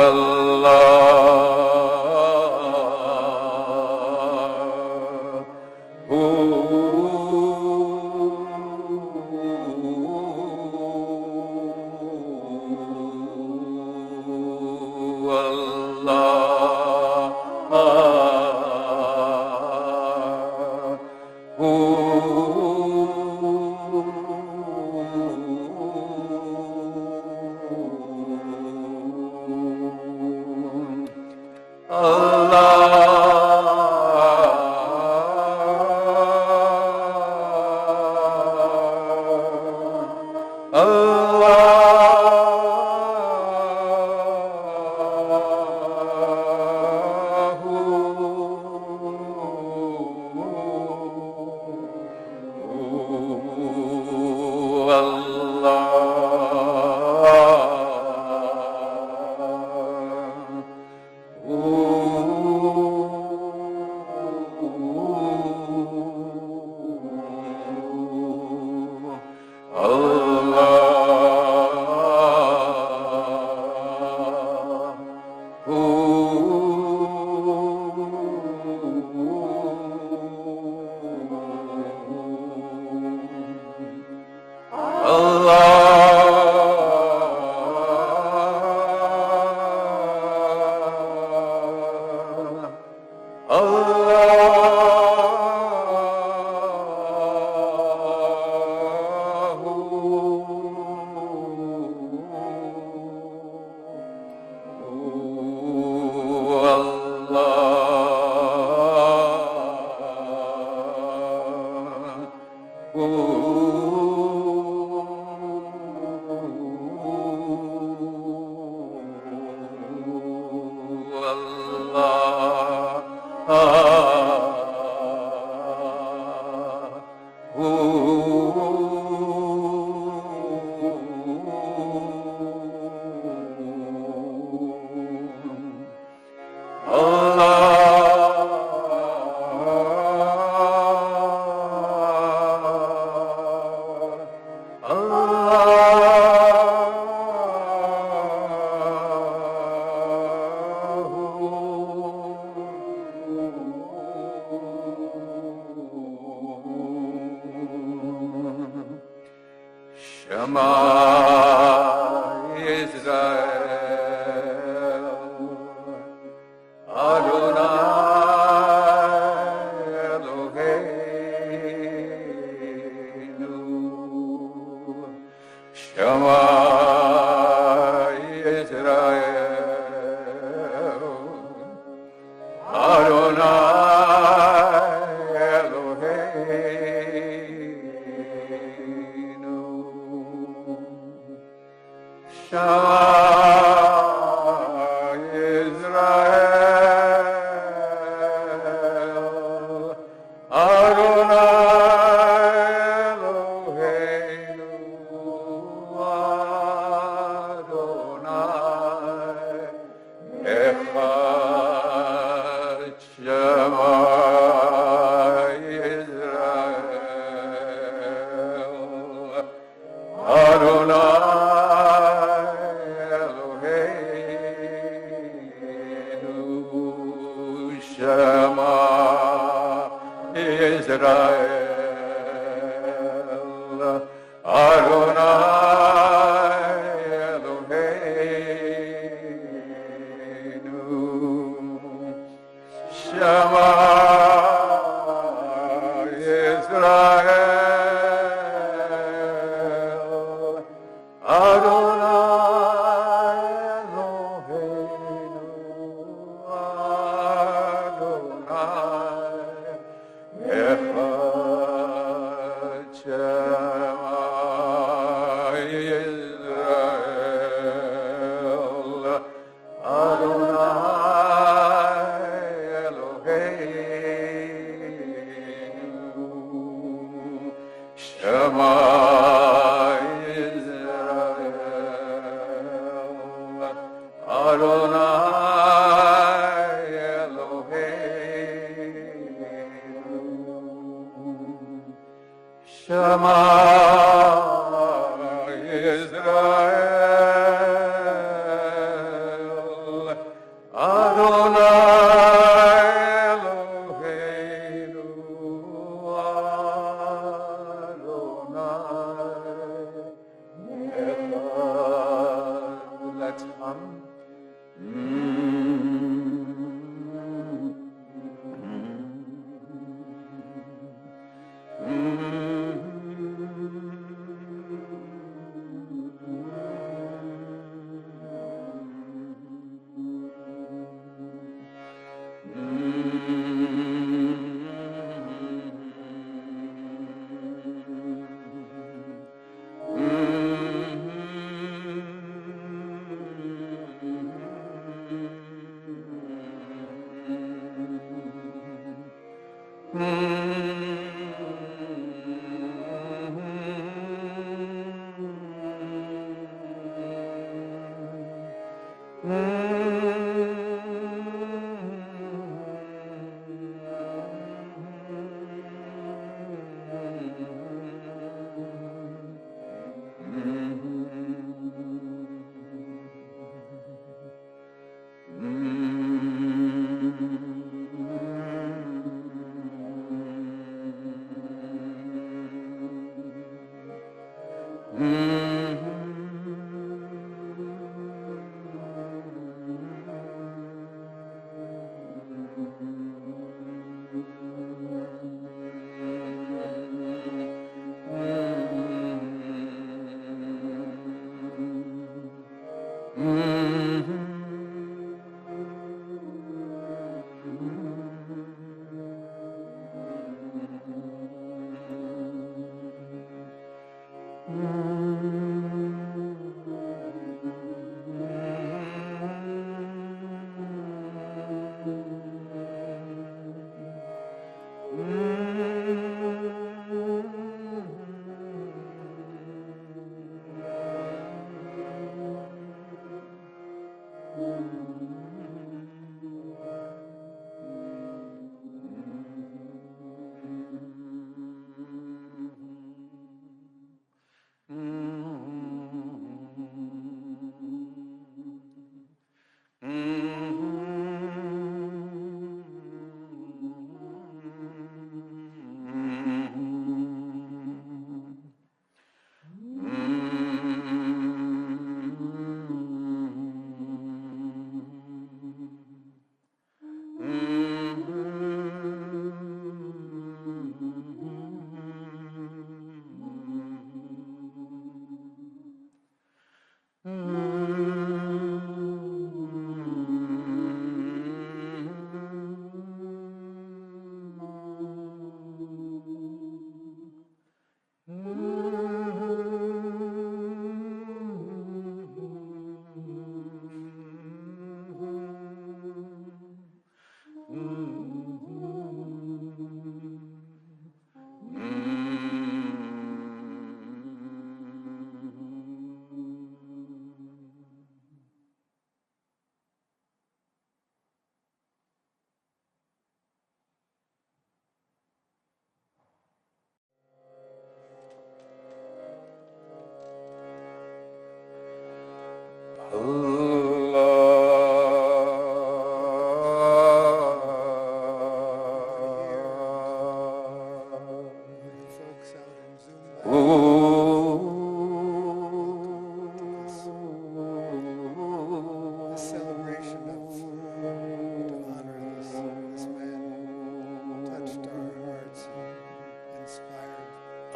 Allah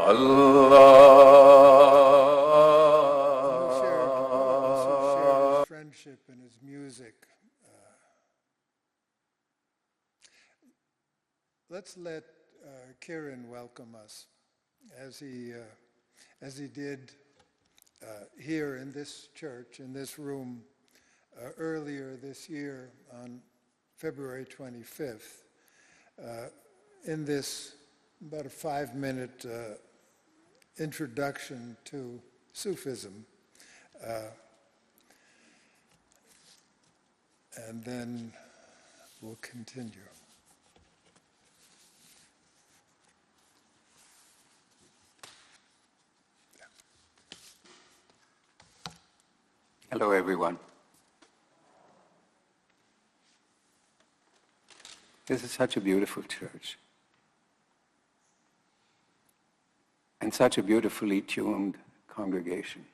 shared his friendship and his music. Let's let Kiran welcome us as he did here in this church, in this room, earlier this year on February 25th, in this about a 5-minute introduction to Sufism. And then we'll continue. Hello, everyone. This is such a beautiful church. And such a beautifully tuned congregation.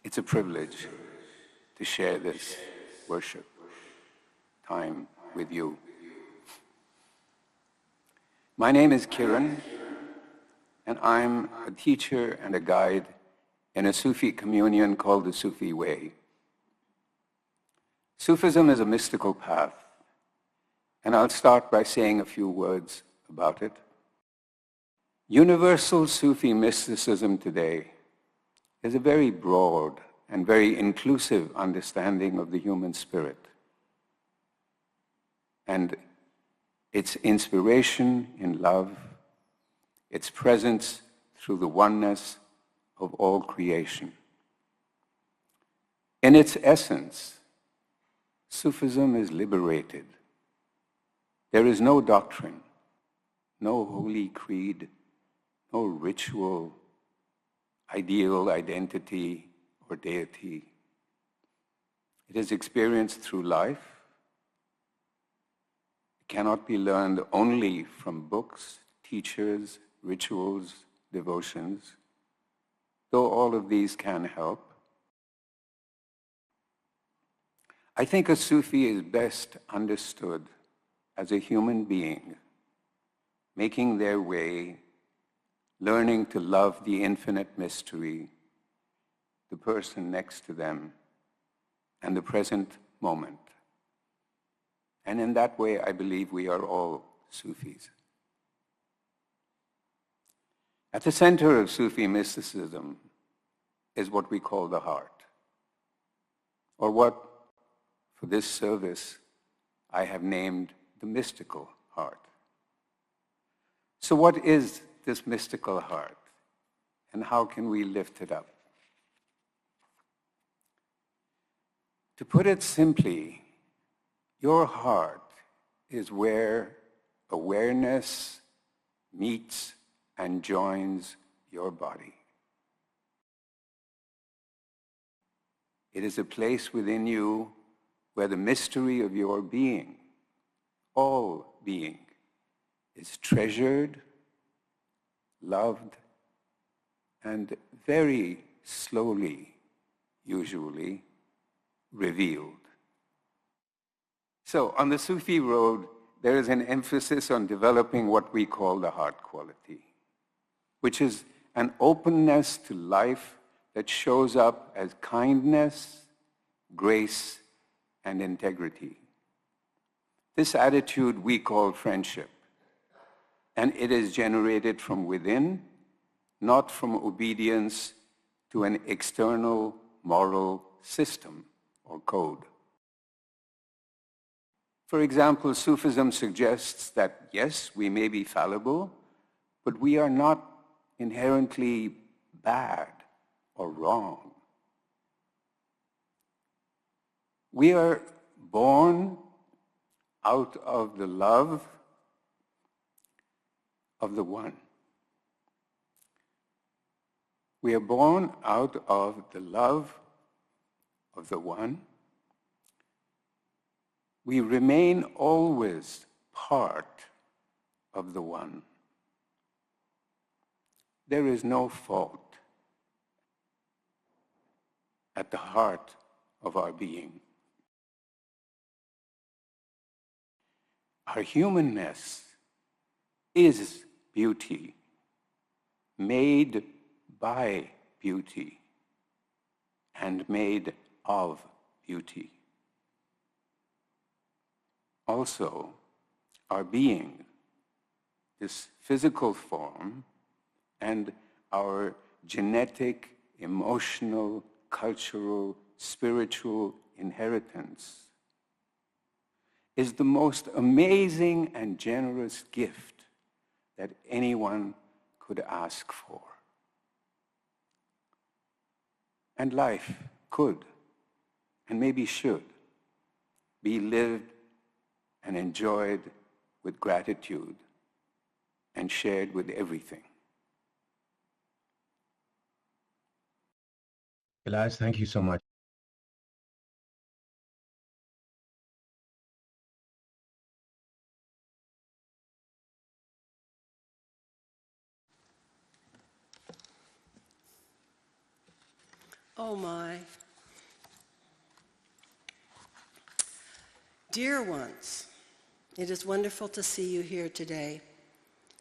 It's a privilege to share this worship time with you. My name is Kiran, and I'm a teacher and a guide in a Sufi communion called the Sufi Way. Sufism is a mystical path, and I'll start by saying a few words about it. Universal Sufi mysticism today is a very broad and very inclusive understanding of the human spirit and its inspiration in love, its presence through the oneness of all creation. In its essence, Sufism is liberated. There is no doctrine, no holy creed, no ritual, ideal identity or deity. It is experienced through life. It cannot be learned only from books, teachers, rituals, devotions, though all of these can help. I think a Sufi is best understood as a human being, making their way, learning to love the infinite mystery, the person next to them, and the present moment. And in that way, I believe we are all Sufis. At the center of Sufi mysticism is what we call the heart, or what, for this service, I have named the mystical heart. So what is this mystical heart, and how can we lift it up? To put it simply, your heart is where awareness meets and joins your body. It is a place within you where the mystery of your being, all being, is treasured, loved, and very slowly, usually, revealed. So on the Sufi road, there is an emphasis on developing what we call the heart quality, which is an openness to life that shows up as kindness, grace, and integrity. This attitude we call friendship, and it is generated from within, not from obedience to an external moral system or code. For example, Sufism suggests that, yes, we may be fallible, but we are not inherently bad or wrong. We are born out of the love of the One. We are born out of the love of the One. We remain always part of the One. There is no fault at the heart of our being. Our humanness is beauty, made by beauty, and made of beauty. Also, our being, this physical form, and our genetic, emotional, cultural, spiritual inheritance is the most amazing and generous gift that anyone could ask for. And life could, and maybe should, be lived and enjoyed with gratitude and shared with everything. Elias, thank you so much. Oh my. Dear ones, it is wonderful to see you here today.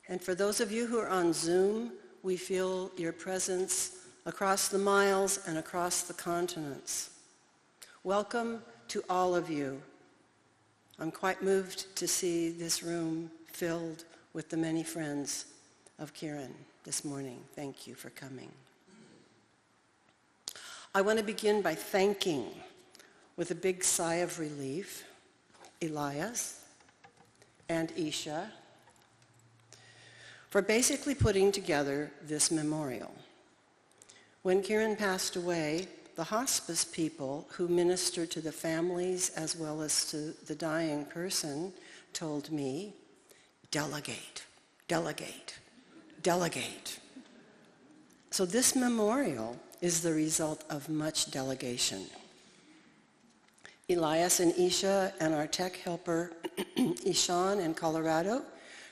And for those of you who are on Zoom, we feel your presence across the miles and across the continents. Welcome to all of you. I'm quite moved to see this room filled with the many friends of Kiran this morning. Thank you for coming. I want to begin by thanking, with a big sigh of relief, Elias and Isha for basically putting together this memorial. When Kiran passed away, the hospice people who ministered to the families as well as to the dying person told me, delegate, delegate, delegate. So this memorial is the result of much delegation. Elias and Isha and our tech helper, Ishan in Colorado,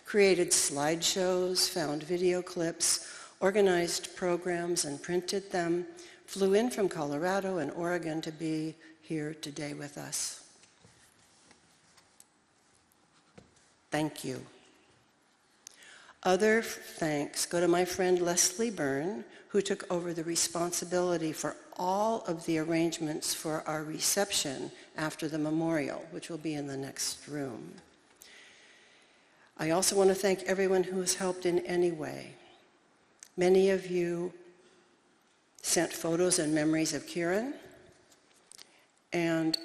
created slideshows, found video clips, organized programs and printed them, flew in from Colorado and Oregon to be here today with us. Thank you. Other thanks go to my friend Leslie Byrne, who took over the responsibility for all of the arrangements for our reception after the memorial, which will be in the next room. I also want to thank everyone who has helped in any way. Many of you sent photos and memories of Kiran, and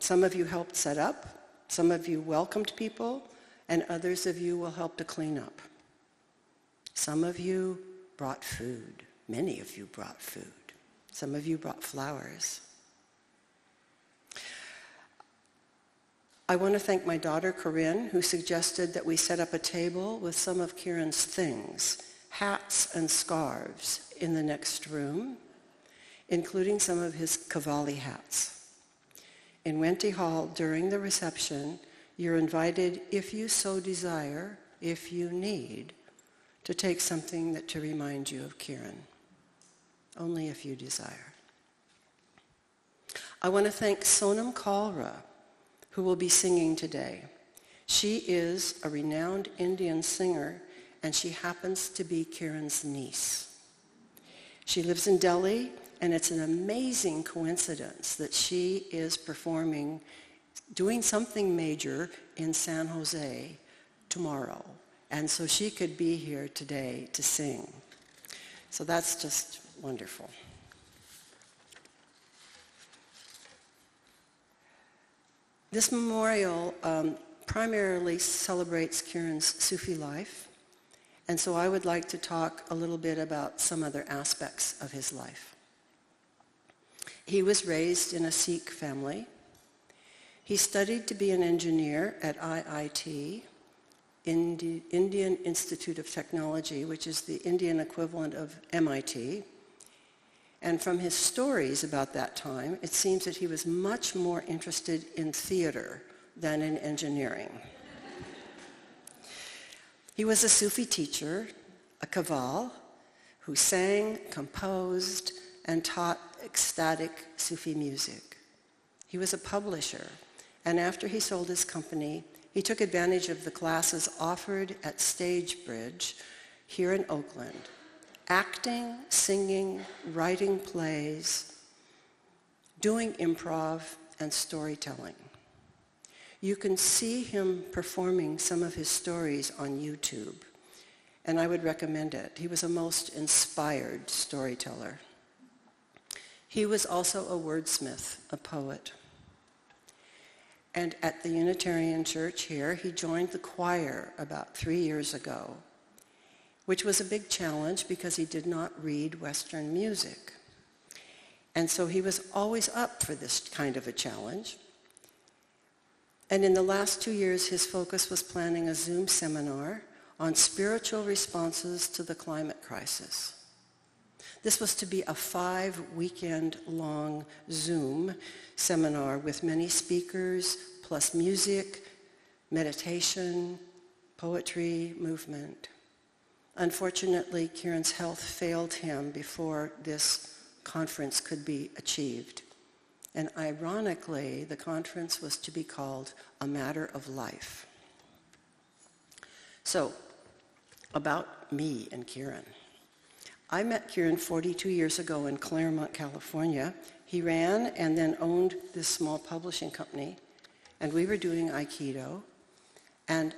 some of you helped set up, some of you welcomed people, and others of you will help to clean up. Some of you brought food. Many of you brought food. Some of you brought flowers. I want to thank my daughter, Kiran, who suggested that we set up a table with some of Kiran's things, hats and scarves, in the next room, including some of his Cavalli hats. In Wente Hall, during the reception, you're invited, if you so desire, if you need, to take something to remind you of Kiran. Only if you desire. I want to thank Sonam Kalra, who will be singing today. She is a renowned Indian singer, and she happens to be Kiran's niece. She lives in Delhi, and it's an amazing coincidence that she is performing, doing something major in San Jose tomorrow. And so she could be here today to sing. So that's just wonderful. This memorial primarily celebrates Kiran's Sufi life, and so I would like to talk a little bit about some other aspects of his life. He was raised in a Sikh family. He studied to be an engineer at IIT, Indian Institute of Technology, which is the Indian equivalent of MIT. And from his stories about that time, it seems that he was much more interested in theater than in engineering. He was a Sufi teacher, a Qawwal, who sang, composed, and taught ecstatic Sufi music. He was a publisher, and after he sold his company, He took advantage of the classes offered at Stage Bridge here in Oakland. Acting, singing, writing plays, doing improv, and storytelling. You can see him performing some of his stories on YouTube, and I would recommend it. He was a most inspired storyteller. He was also a wordsmith, a poet. And at the Unitarian Church here, he joined the choir about 3 years ago, which was a big challenge because he did not read Western music. And so he was always up for this kind of a challenge. And in the last 2 years, his focus was planning a Zoom seminar on spiritual responses to the climate crisis. This was to be a 5-weekend-long Zoom seminar with many speakers, plus music, meditation, poetry, movement. Unfortunately, Kiran's health failed him before this conference could be achieved. And ironically, the conference was to be called A Matter of Life. So, about me and Kiran. I met Kiran 42 years ago in Claremont, California. He ran and then owned this small publishing company, and we were doing Aikido, and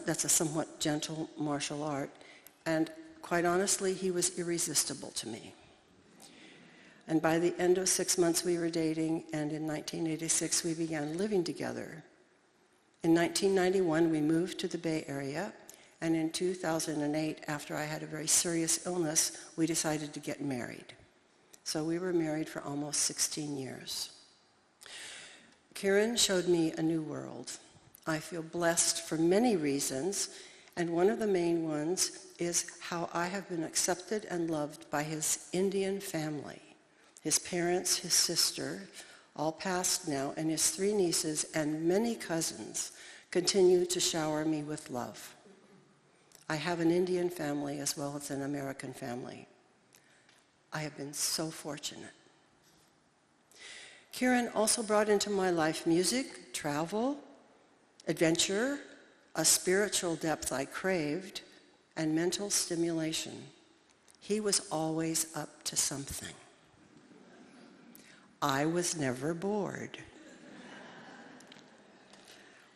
that's a somewhat gentle martial art, and quite honestly, he was irresistible to me. And by the end of 6 months, we were dating, and in 1986, we began living together. In 1991, we moved to the Bay Area, and in 2008, after I had a very serious illness, we decided to get married. So we were married for almost 16 years. Kiran showed me a new world. I feel blessed for many reasons, and one of the main ones is how I have been accepted and loved by his Indian family. His parents, his sister, all passed now, and his 3 nieces and many cousins continue to shower me with love. I have an Indian family as well as an American family. I have been so fortunate. Kiran also brought into my life music, travel, adventure, a spiritual depth I craved, and mental stimulation. He was always up to something. I was never bored.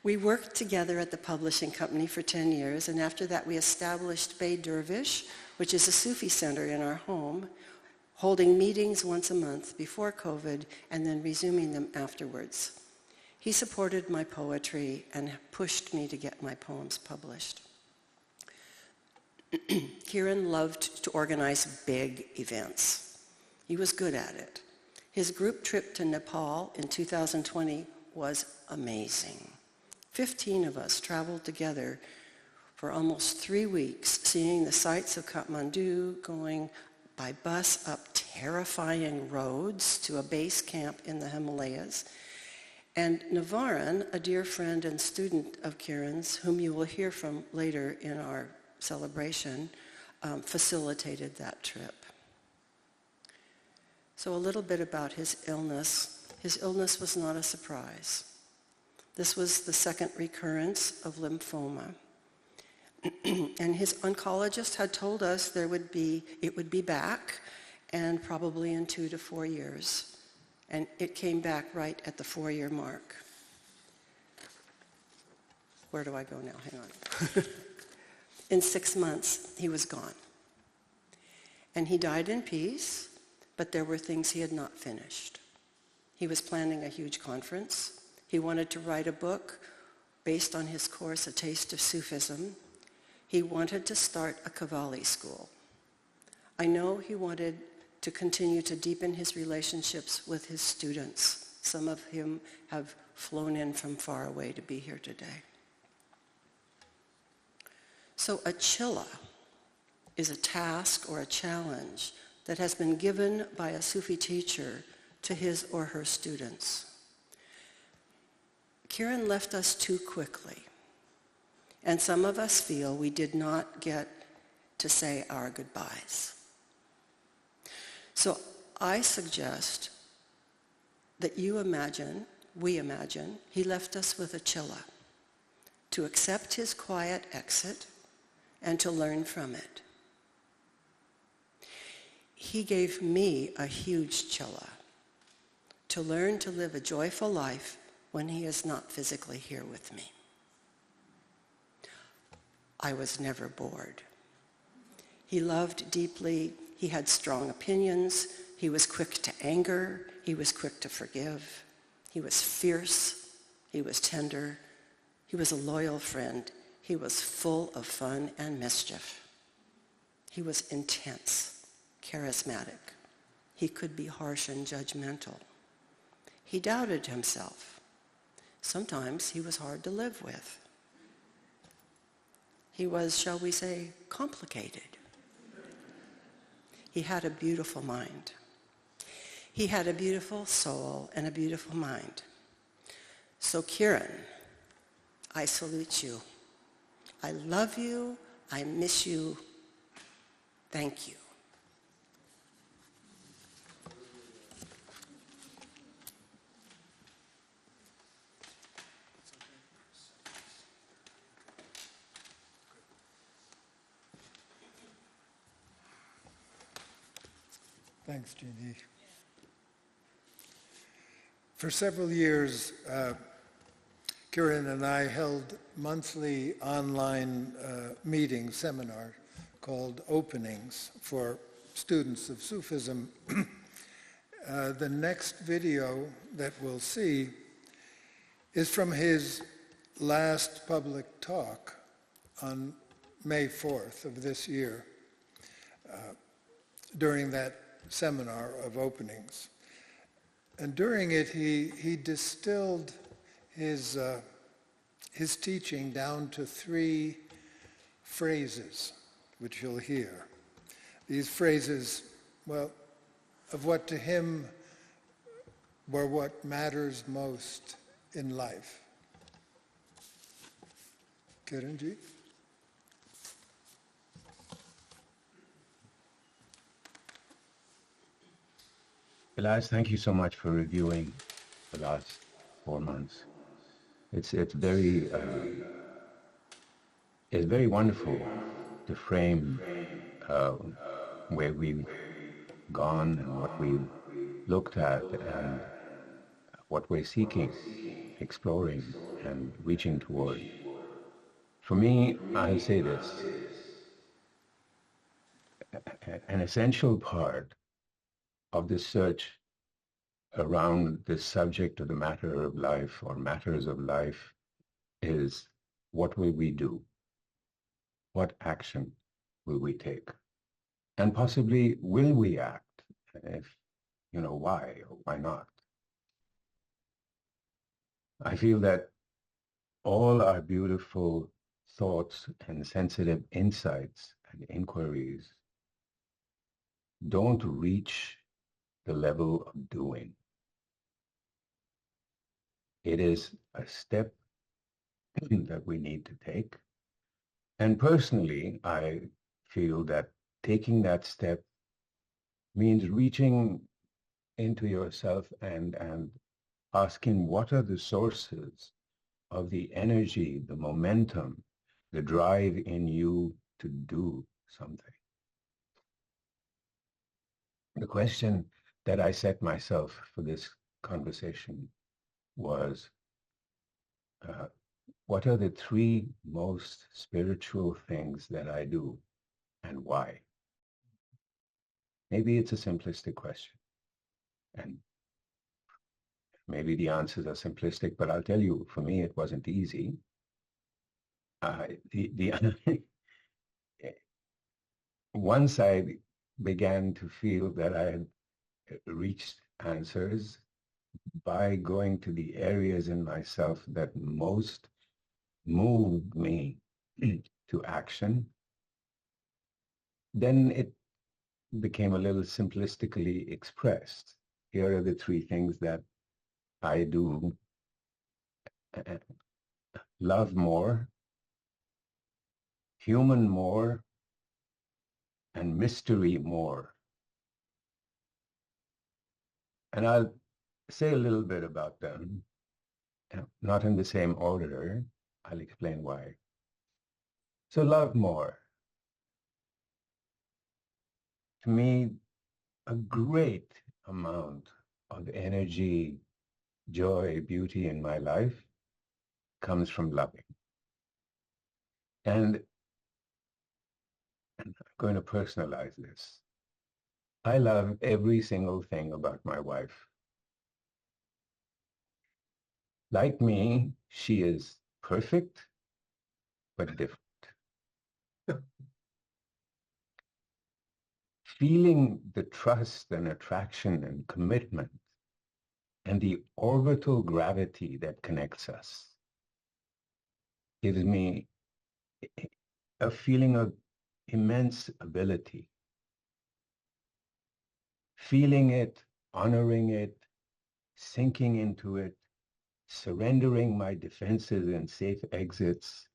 We worked together at the publishing company for 10 years, and after that we established Bay Dervish, which is a Sufi center in our home, holding meetings once a month before COVID and then resuming them afterwards. He supported my poetry and pushed me to get my poems published. Kiran loved to organize big events. He was good at it. His group trip to Nepal in 2020 was amazing. 15 of us traveled together for almost 3 weeks, seeing the sights of Kathmandu, going by bus up terrifying roads to a base camp in the Himalayas. And Navaran, a dear friend and student of Kiran's, whom you will hear from later in our celebration, facilitated that trip. So a little bit about his illness. His illness was not a surprise. This was the second recurrence of lymphoma. And his oncologist had told us it would be back, and probably in 2 to 4 years. And it came back right at the 4-year mark. Where do I go now? Hang on. In 6 months, he was gone. And he died in peace, but there were things he had not finished. He was planning a huge conference. He wanted to write a book based on his course, A Taste of Sufism. He wanted to start a Qawwali school. I know he wanted to continue to deepen his relationships with his students. Some of him have flown in from far away to be here today. So a chilla is a task or a challenge that has been given by a Sufi teacher to his or her students. Kiran left us too quickly, and some of us feel we did not get to say our goodbyes. So I suggest that we imagine, he left us with a chilla, to accept his quiet exit, and to learn from it. He gave me a huge chilla to learn to live a joyful life when he is not physically here with me. I was never bored. He loved deeply. He had strong opinions. He was quick to anger. He was quick to forgive. He was fierce. He was tender. He was a loyal friend. He was full of fun and mischief. He was intense, charismatic. He could be harsh and judgmental. He doubted himself. Sometimes he was hard to live with. He was, shall we say, complicated. He had a beautiful mind. He had a beautiful soul and a beautiful mind. So Kiran, I salute you. I love you. I miss you. Thank you. Thanks, Jeannie. For several years, Kiran and I held monthly online meeting seminar called Openings for students of Sufism. The next video that we'll see is from his last public talk on May 4th of this year during that seminar of openings. And during it, he distilled his teaching down to 3 phrases, which you'll hear. These phrases, well, of what to him were what matters most in life. Kiranji? Elias, thank you so much for reviewing the last 4 months. It's very wonderful to frame where we've gone and what we've looked at and what we're seeking, exploring, and reaching toward. For me, I'll say this: an essential part of the search around this subject of the matter of life or matters of life is, what will we do? What action will we take? And possibly, will we act? If, why or why not? I feel that all our beautiful thoughts and sensitive insights and inquiries don't reach the level of doing. It is a step that we need to take. And personally, I feel that taking that step means reaching into yourself and asking, what are the sources of the energy, the momentum, the drive in you to do something? The question that I set myself for this conversation was, what are the 3 most spiritual things that I do, and why? Maybe it's a simplistic question, and maybe the answers are simplistic, but I'll tell you, for me, it wasn't easy. Once I began to feel that I had reached answers by going to the areas in myself that most moved me to action, then it became a little simplistically expressed. Here are the 3 things that I do: love more, human more, and mystery more. And I'll say a little bit about them, not in the same order, I'll explain why. So love more. To me, a great amount of energy, joy, beauty in my life comes from loving. And I'm going to personalize this. I love every single thing about my wife. Like me, she is perfect, but different. Feeling the trust and attraction and commitment and the orbital gravity that connects us gives me a feeling of immense ability. Feeling it, honoring it, sinking into it, surrendering my defenses and safe exits.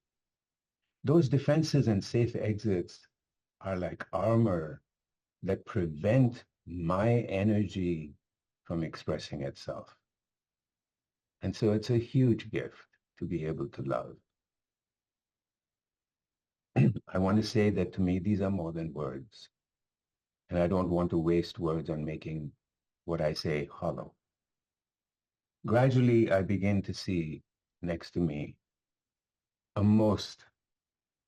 Those defenses and safe exits are like armor that prevent my energy from expressing itself. And so it's a huge gift to be able to love. I want to say that to me, these are more than words. And I don't want to waste words on making what I say hollow. Gradually, I begin to see next to me a most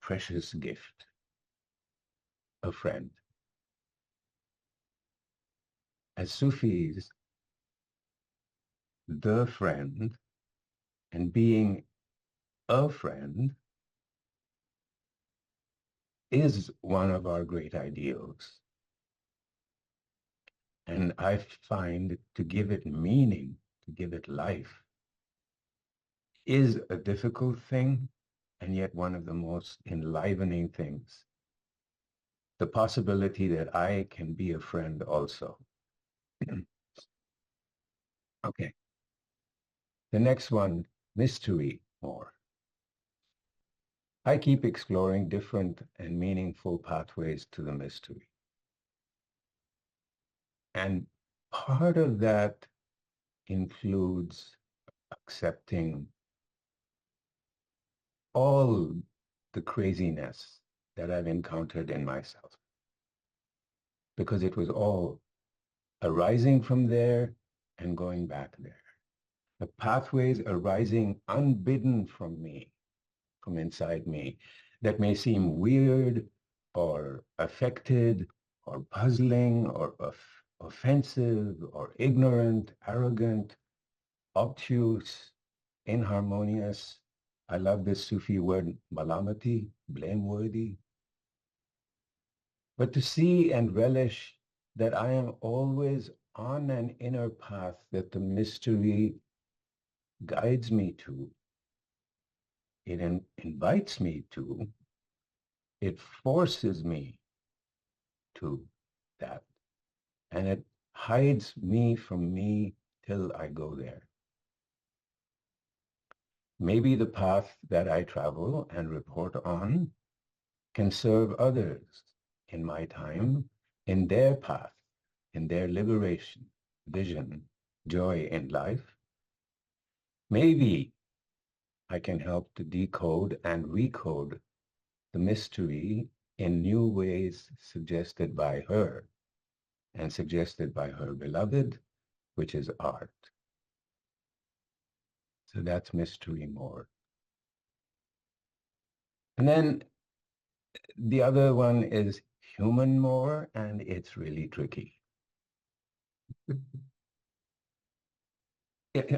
precious gift, a friend. As Sufis, the friend and being a friend is one of our great ideals. And I find to give it meaning, to give it life, is a difficult thing, and yet one of the most enlivening things. The possibility that I can be a friend also. Okay. The next one, mystery more. I keep exploring different and meaningful pathways to the mystery. And part of that includes accepting all the craziness that I've encountered in myself. Because it was all arising from there and going back there. The pathways arising unbidden from me, from inside me, that may seem weird or affected or puzzling or offensive or ignorant, arrogant, obtuse, inharmonious. I love this Sufi word, malamati, blameworthy. But to see and relish that I am always on an inner path that the mystery guides me to, it invites me to, it forces me to that, and it hides me from me till I go there. Maybe the path that I travel and report on can serve others in my time, in their path, in their liberation, vision, joy in life. Maybe I can help to decode and recode the mystery in new ways suggested by her and suggested by her beloved, which is art. So that's mystery more. And then the other one is human more, and it's really tricky.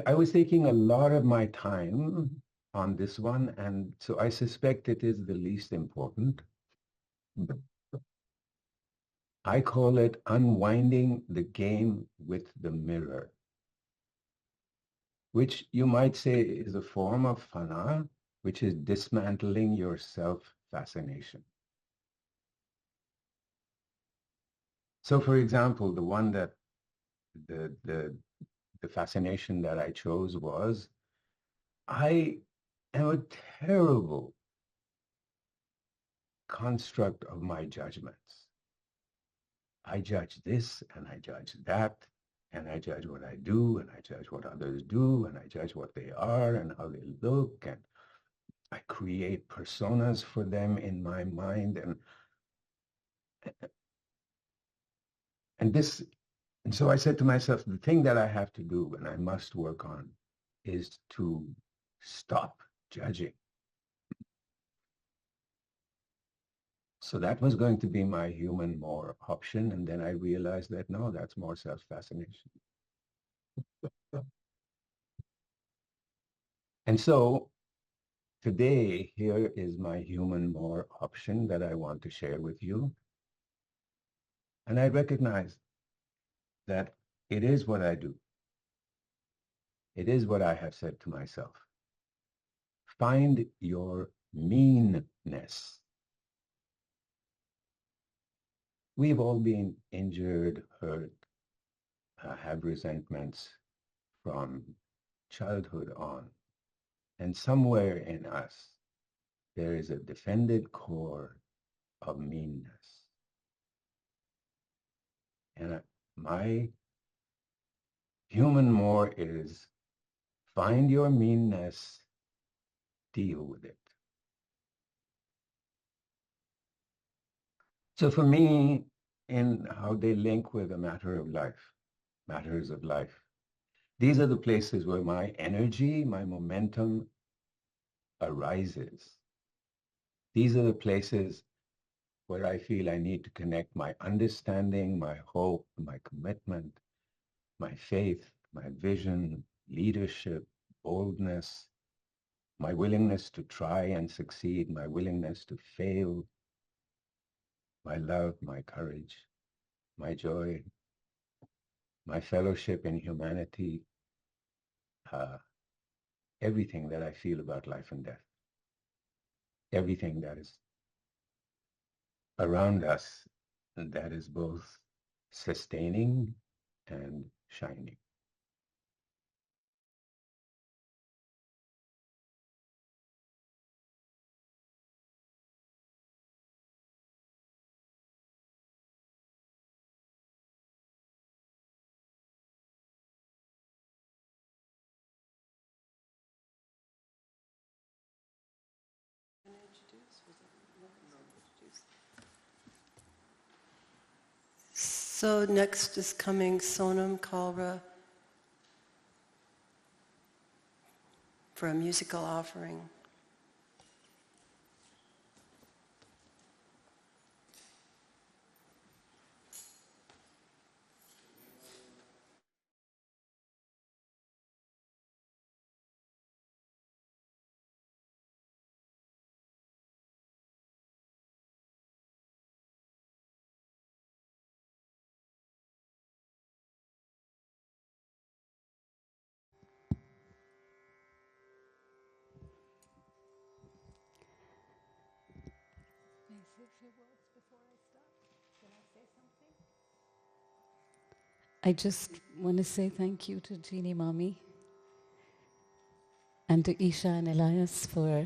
I was taking a lot of my time on this one, and so I suspect it is the least important. I call it unwinding the game with the mirror, which you might say is a form of fana, which is dismantling your self-fascination. So for example, the one that the fascination that I chose was, I am a terrible construct of my judgments. I judge this and I judge that, and I judge what I do and I judge what others do and I judge what they are and how they look. And I create personas for them in my mind, and so I said to myself, the thing that I have to do and I must work on is to stop judging. So that was going to be my human more option, and then I realized that no, that's more self-fascination. And so today, here is my human more option that I want to share with you. And I recognize that it is what I do. It is what I have said to myself. Find your meanness. We've all been injured, hurt, have resentments from childhood on. And somewhere in us, there is a defended core of meanness. And my human more is find your meanness, deal with it. So for me, in how they link with a matter of life, matters of life, these are the places where my energy, my momentum arises. These are the places where I feel I need to connect my understanding, my hope, my commitment, my faith, my vision, leadership, boldness, my willingness to try and succeed, my willingness to fail, my love, my courage, my joy, my fellowship in humanity, everything that I feel about life and death, everything that is around us that is both sustaining and shining. So next is coming Sonam Kalra for a musical offering. I just want to say thank you to Jeannie Mommy and to Isha and Elias for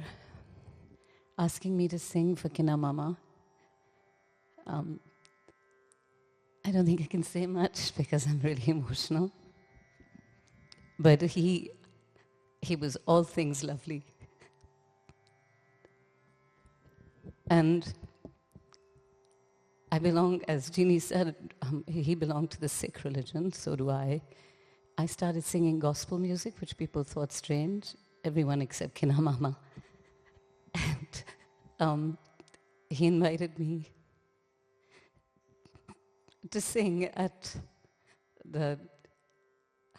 asking me to sing for Kina Mama. I don't think I can say much because I'm really emotional. But he was all things lovely. And I belong, as Jeannie said, he belonged to the Sikh religion, so do I. I started singing gospel music, which people thought strange, everyone except Kina Mama. And he invited me to sing at the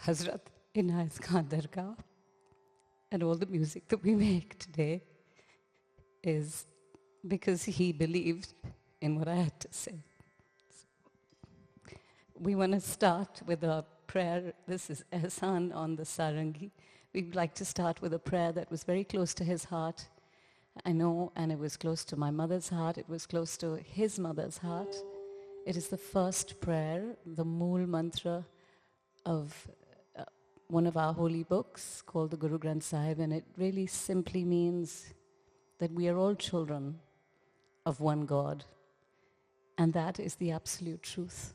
Hazrat Inayat Khan Dargah. And all the music that we make today is because he believed in what I had to say. We want to start with a prayer. This is Ehsan on the Sarangi. We'd like to start with a prayer that was very close to his heart. I know, and it was close to my mother's heart. It was close to his mother's heart. It is the first prayer, the Mool Mantra of one of our holy books called the Guru Granth Sahib, and it really simply means that we are all children of one God, and that is the absolute truth.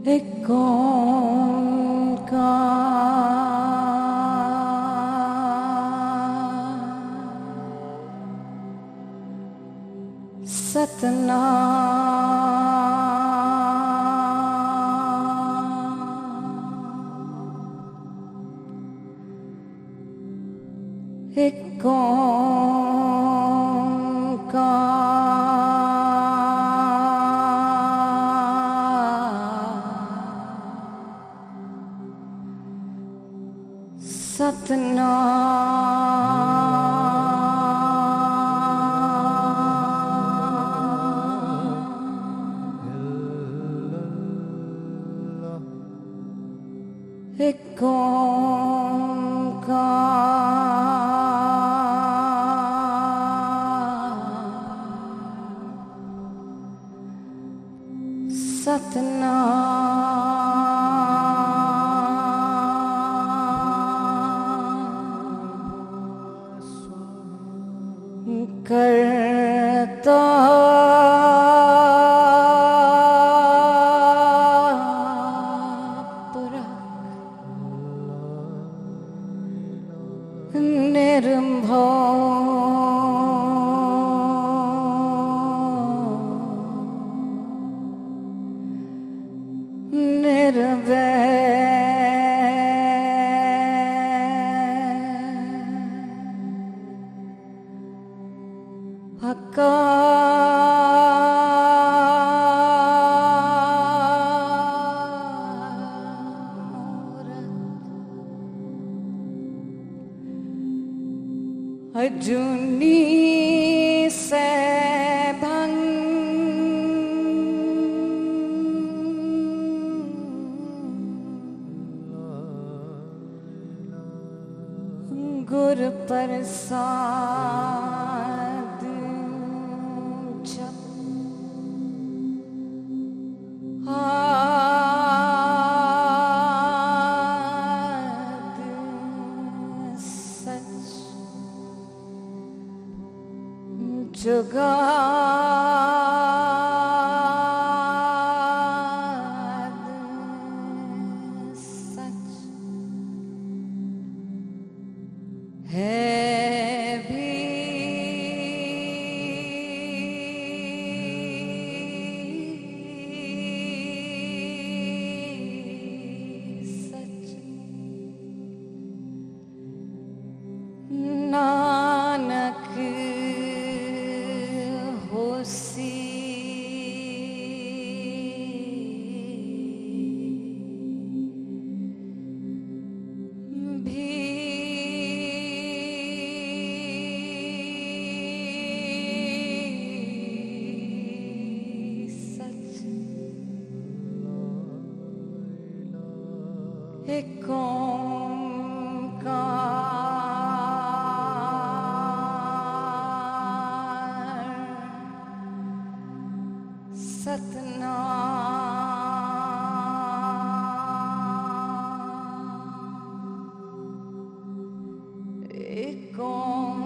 एक ओंकार सतनाम एक ओंकार सतनाम एक ओंकार सतनाम करता अजुनी से भंग गुर प्रसाद जप जुगाद सच है भी सच नानक होसी भी सच एक ओंकार सतनाम एक ओंकार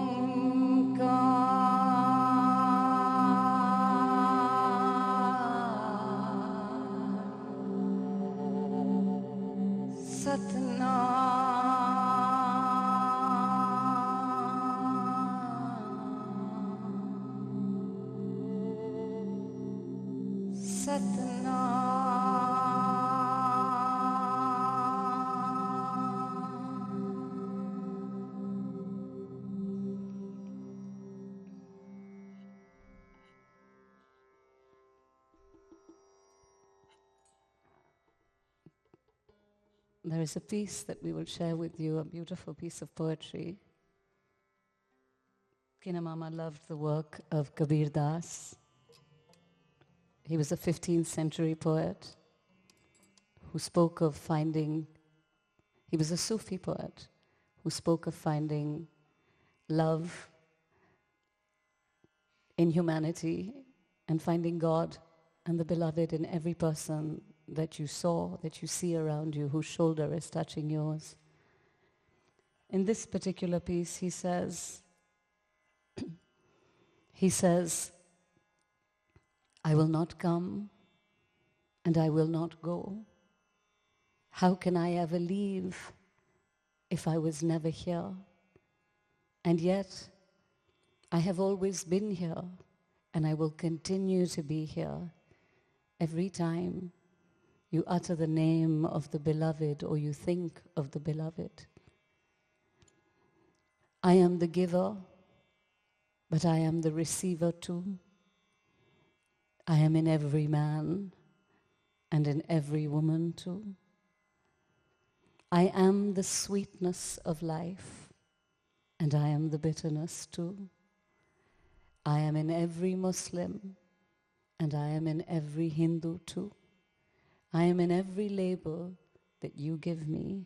There is a piece that we will share with you, a beautiful piece of poetry. Kinamama loved the work of Kabir Das. He was a 15th century poet who spoke of finding, he was a Sufi poet who spoke of finding love in humanity and finding God and the beloved in every person that you saw, that you see around you, whose shoulder is touching yours. In this particular piece, he says, I will not come and I will not go. How can I ever leave if I was never here? And yet, I have always been here, and I will continue to be here every time you utter the name of the beloved or you think of the beloved. I am the giver, but I am the receiver too. I am in every man and in every woman too. I am the sweetness of life, and I am the bitterness too. I am in every Muslim, and I am in every Hindu too. I am in every label that you give me.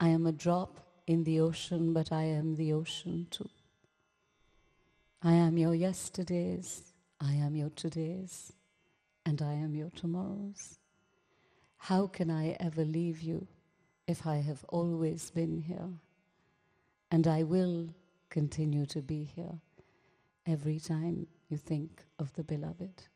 I am a drop in the ocean, but I am the ocean too. I am your yesterdays, I am your todays, and I am your tomorrows. How can I ever leave you if I have always been here? And I will continue to be here every time you think of the beloved.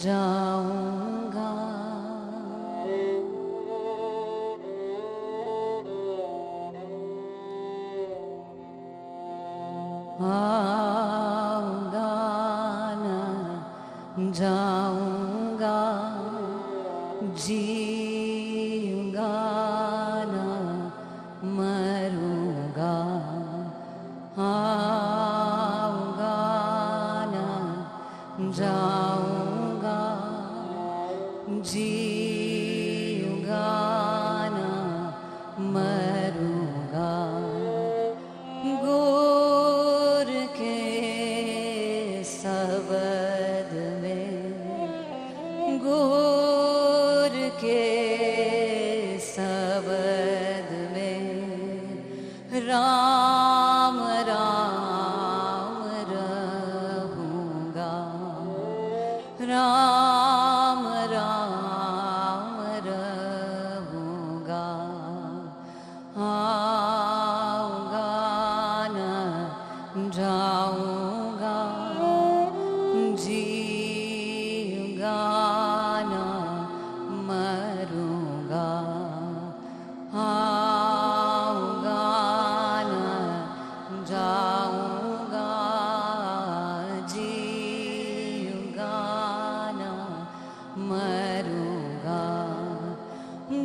जाऊंगा आऊंगा न जाऊंगा जीऊंगा न मरूंगा आऊंगा न जाऊंगा जीऊंगा न मरूंगा गुर के सबद में गुर के सबद में राम राम रहूँगा राम राम रहूँगा आऊँगा न जाऊँगा जीऊँगा न मरूँगा आऊँगा न जाऊँगा जीऊँगा न मरूँगा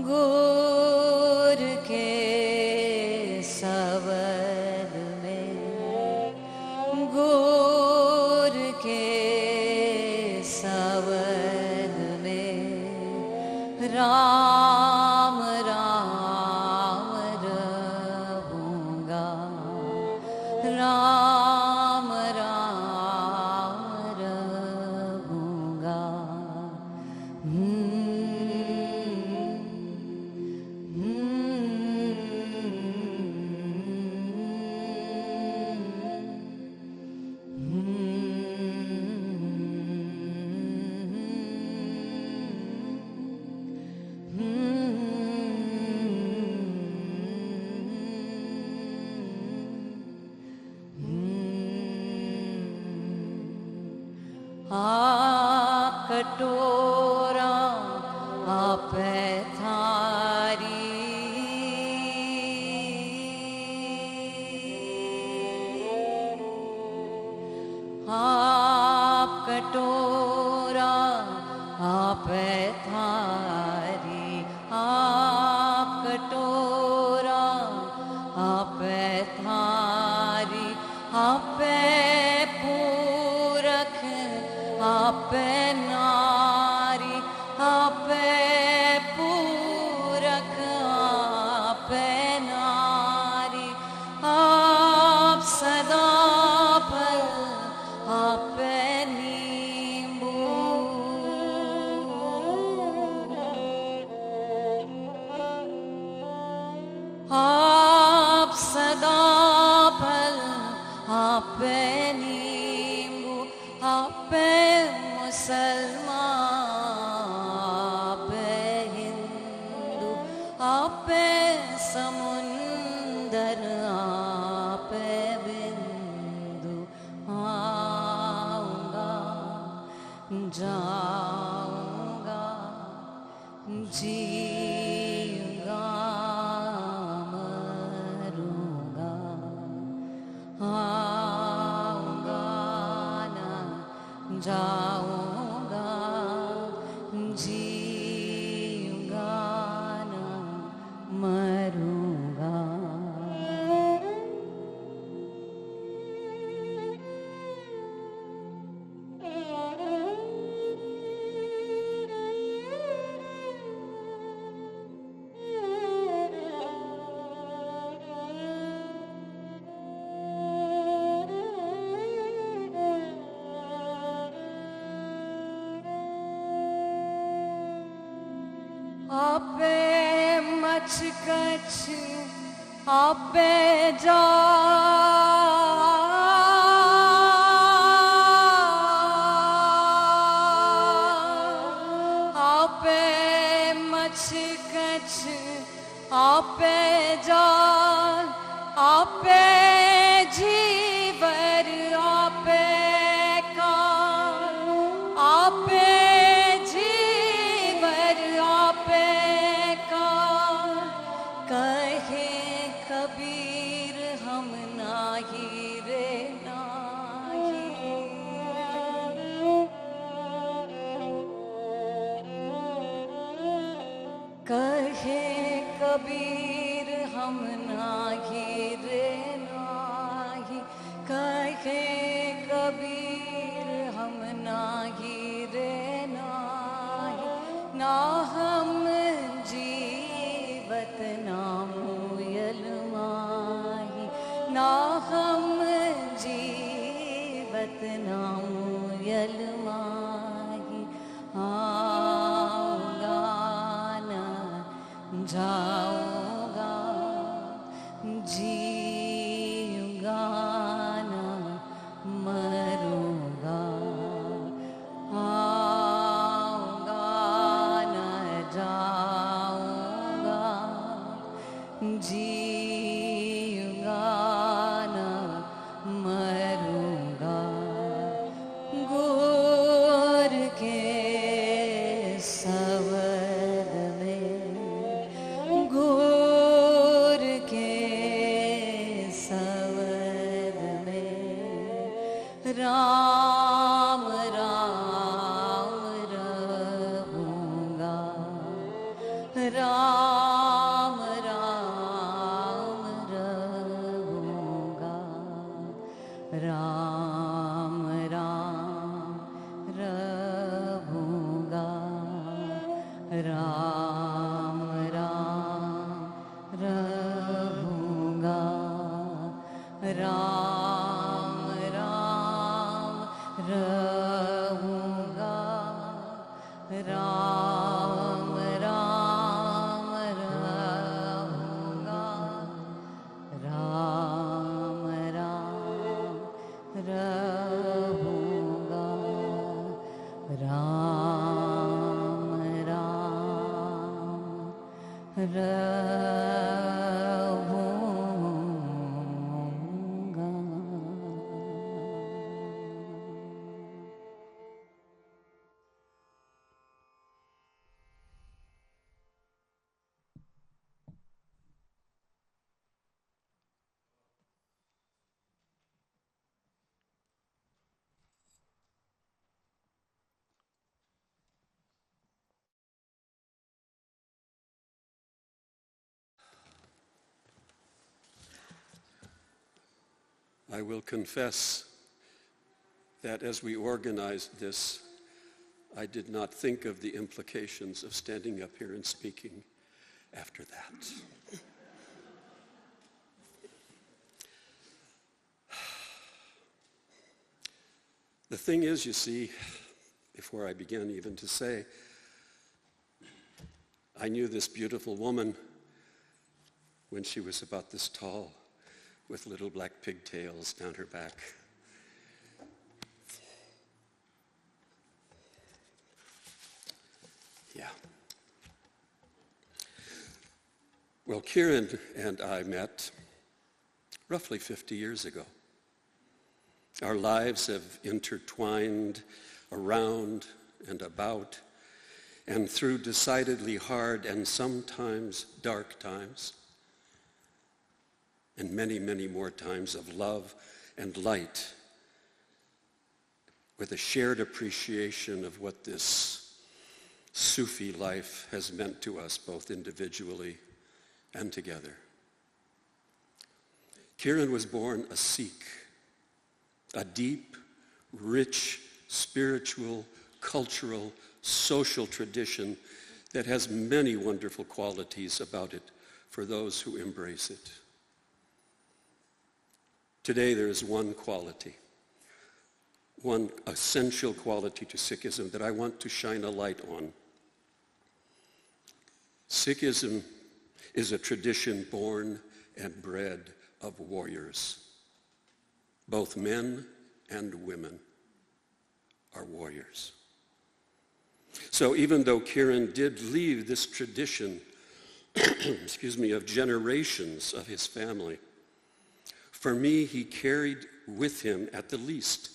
गुर के सबद में गुर के राम राम रहूँगा, राम राम रहूँगा। आप कटोरा आप थारी, आप कटोरा आप थारी, आप कटोरा आप थारी, आप पूरख आप नारी, आप पूरख आप नारी, आप सदा फल आप नींबू, आप सदा फल आप नींबू, आप मुसलमान, आप हिंदू, आप समुंदर आप बिंदु, आऊंगा जाऊंगा जीऊंगा मरूंगा, आऊंगा ना जाऊंगा जीऊंगा ना मरूंगा। आपे मच कछ आपे जा, आपे मच कछ आपे जा, आपे जीवर आपे का, आपे जीवर आपे का, कहे कबीर हम नाही रे नाही, कहे कबीर हम नाही रे नाही, कहे कबीर हम नाही रे नाही, ना हम जीवत ना मुयल माही, ना हम जीवत ना मुयल माही, आऊंगा ना जाऊंगा जीऊंगा ना Ram, Ram, Rahunga. Ram, Ram, Rahunga. Ram, Ram, Rahunga. I will confess that as we organized this, I did not think of the implications of standing up here and speaking after that. The thing is, you see, before I began even to say, I knew this beautiful woman when she was about this tall, with little black pigtails down her back. Yeah. Well, Kiran and I met roughly 50 years ago. Our lives have intertwined around and about, and through decidedly hard and sometimes dark times, and many, many more times of love and light, with a shared appreciation of what this Sufi life has meant to us both individually and together. Kiran was born a Sikh, a deep, rich, spiritual, cultural, social tradition that has many wonderful qualities about it for those who embrace it. Today there is one quality, one essential quality to Sikhism that I want to shine a light on. Sikhism is a tradition born and bred of warriors. Both men and women are warriors. So even though Kiran did leave this tradition, of generations of his family, for me, he carried with him, at the least,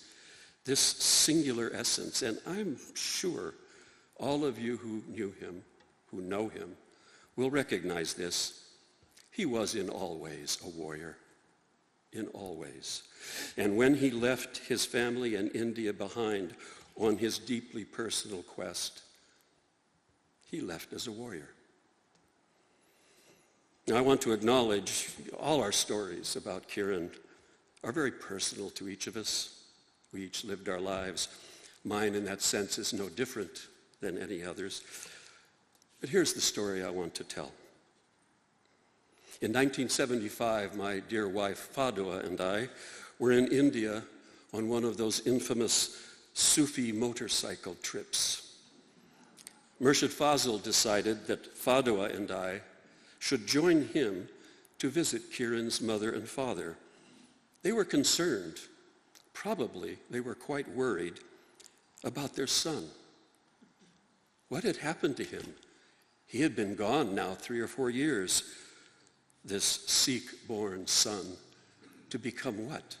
this singular essence. And I'm sure all of you who knew him, who know him, will recognize this. He was in all ways a warrior, in all ways. And when he left his family and India behind on his deeply personal quest, he left as a warrior. Now, I want to acknowledge all our stories about Kiran are very personal to each of us. We each lived our lives. Mine, in that sense, is no different than any others. But here's the story I want to tell. In 1975, my dear wife, Fadwa, and I were in India on one of those infamous Sufi motorcycle trips. Murshid Fazil decided that Fadwa and I should join him to visit Kiran's mother and father. They were concerned, probably they were quite worried about their son. What had happened to him? He had been gone now 3 or 4 years, this Sikh-born son, to become what?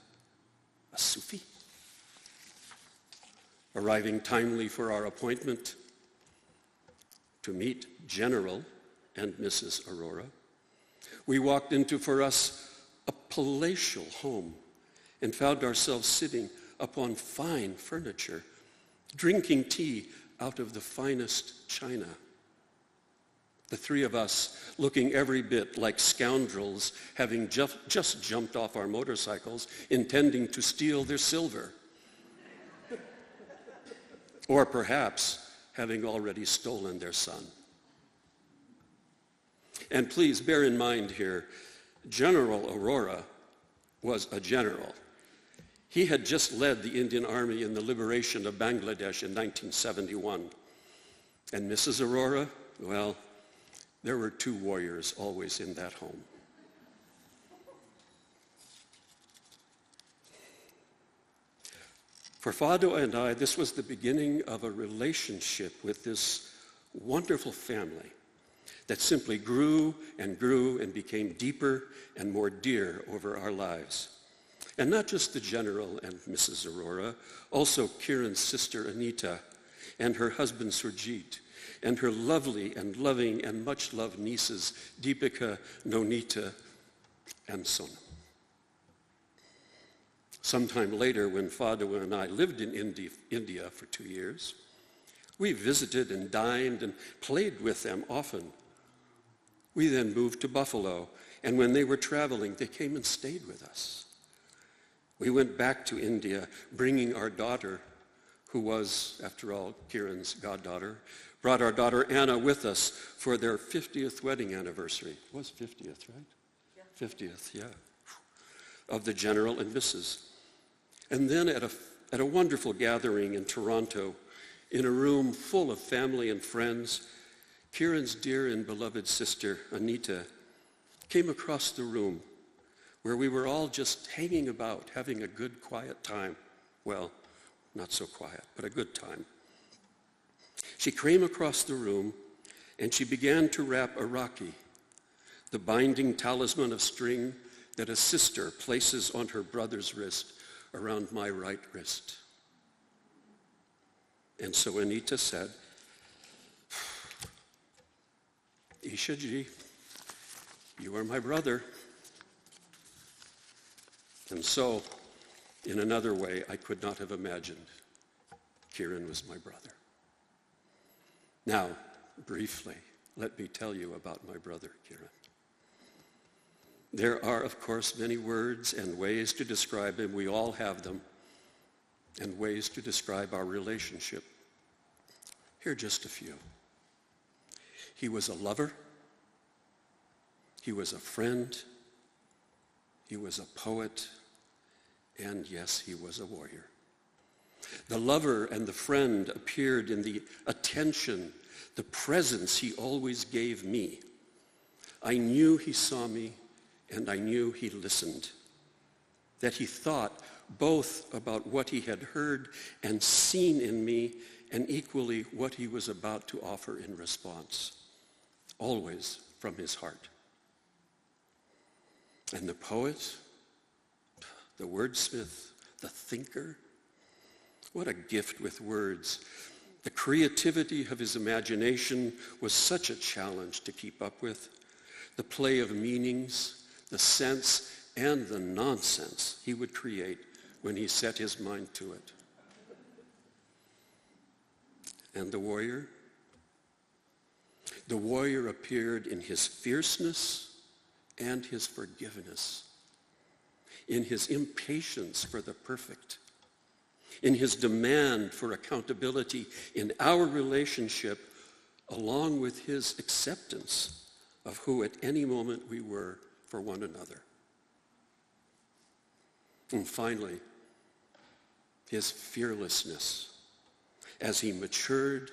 A Sufi? Arriving timely for our appointment to meet General and Mrs. Aurora, we walked into, for us, a palatial home and found ourselves sitting upon fine furniture, drinking tea out of the finest china. The three of us looking every bit like scoundrels, having just jumped off our motorcycles, intending to steal their silver. Or perhaps having already stolen their son. And please bear in mind here, General Aurora was a general. He had just led the Indian Army in the liberation of Bangladesh in 1971. And Mrs. Aurora, well, there were two warriors always in that home. For Fado and I, this was the beginning of a relationship with this wonderful family that simply grew and became deeper and more dear over our lives. And not just the General and Mrs. Aurora, also Kiran's sister Anita and her husband Surjit and her lovely and loving and much loved nieces Deepika, Nonita, and Sonam. Sometime later, when Fado and I lived in India for 2 years, we visited and dined and played with them often. We then moved to Buffalo, and when they were traveling, they came and stayed with us. We went back to India, bringing our daughter, who was, after all, Kiran's goddaughter, brought our daughter Anna with us for their 50th wedding anniversary. It was 50th, right? Yeah. 50th, yeah, of the General and Mrs. And then at a wonderful gathering in Toronto, in a room full of family and friends, Kiran's dear and beloved sister, Anita, came across the room where we were all just hanging about, having a good, quiet time. Well, not so quiet, but a good time. She came across the room and she began to wrap a Rakhi, the binding talisman of string that a sister places on her brother's wrist, around my right wrist. And so Anita said, Ishaji, you are my brother. And so, in another way, I could not have imagined Kiran was my brother. Now, briefly, let me tell you about my brother, Kiran. There are, of course, many words and ways to describe him. We all have them, and ways to describe our relationship. Here are just a few. He was a lover. He was a friend. He was a poet. And yes, he was a warrior. The lover and the friend appeared in the attention, the presence he always gave me. I knew he saw me, and I knew he listened, that he thought both about what he had heard and seen in me, and equally what he was about to offer in response, always from his heart. And the poet, the wordsmith, the thinker, what a gift with words. The creativity of his imagination was such a challenge to keep up with. The play of meanings, the sense, and the nonsense he would create when he set his mind to it. And the warrior? The warrior appeared in his fierceness and his forgiveness, in his impatience for the perfect, in his demand for accountability in our relationship, along with his acceptance of who at any moment we were for one another. And finally, his fearlessness as he matured,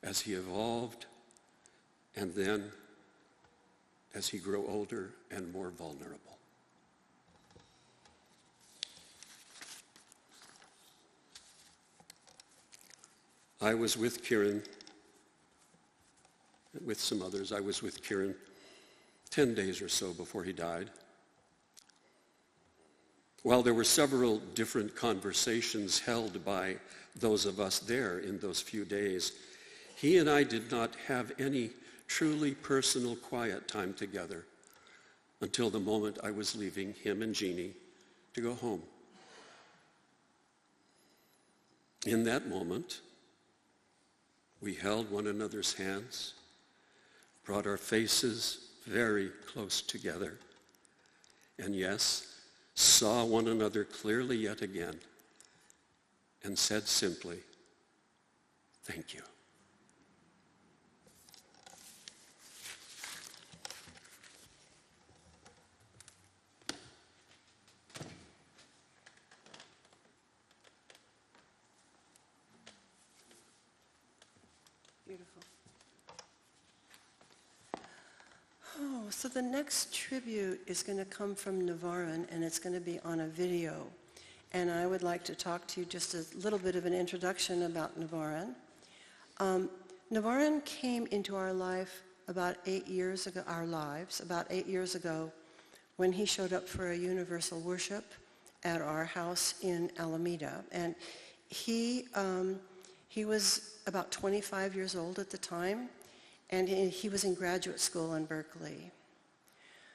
as he evolved, and then as he grew older and more vulnerable. I was with Kiran, with some others. I was with Kiran 10 days or so before he died. While there were several different conversations held by those of us there in those few days, he and I did not have any truly personal quiet time together until the moment I was leaving him and Jeannie to go home. In that moment, we held one another's hands, brought our faces very close together, and yes, saw one another clearly yet again, and said simply, "Thank you." Beautiful. Oh, so the next tribute is going to come from Navarin, and it's going to be on a video. And I would like to talk to you just a little bit of an introduction about Navarin. Navarin came into our life about 8 years ago, about 8 years ago, when he showed up for a universal worship at our house in Alameda. And he was about 25 years old at the time, and he was in graduate school in Berkeley.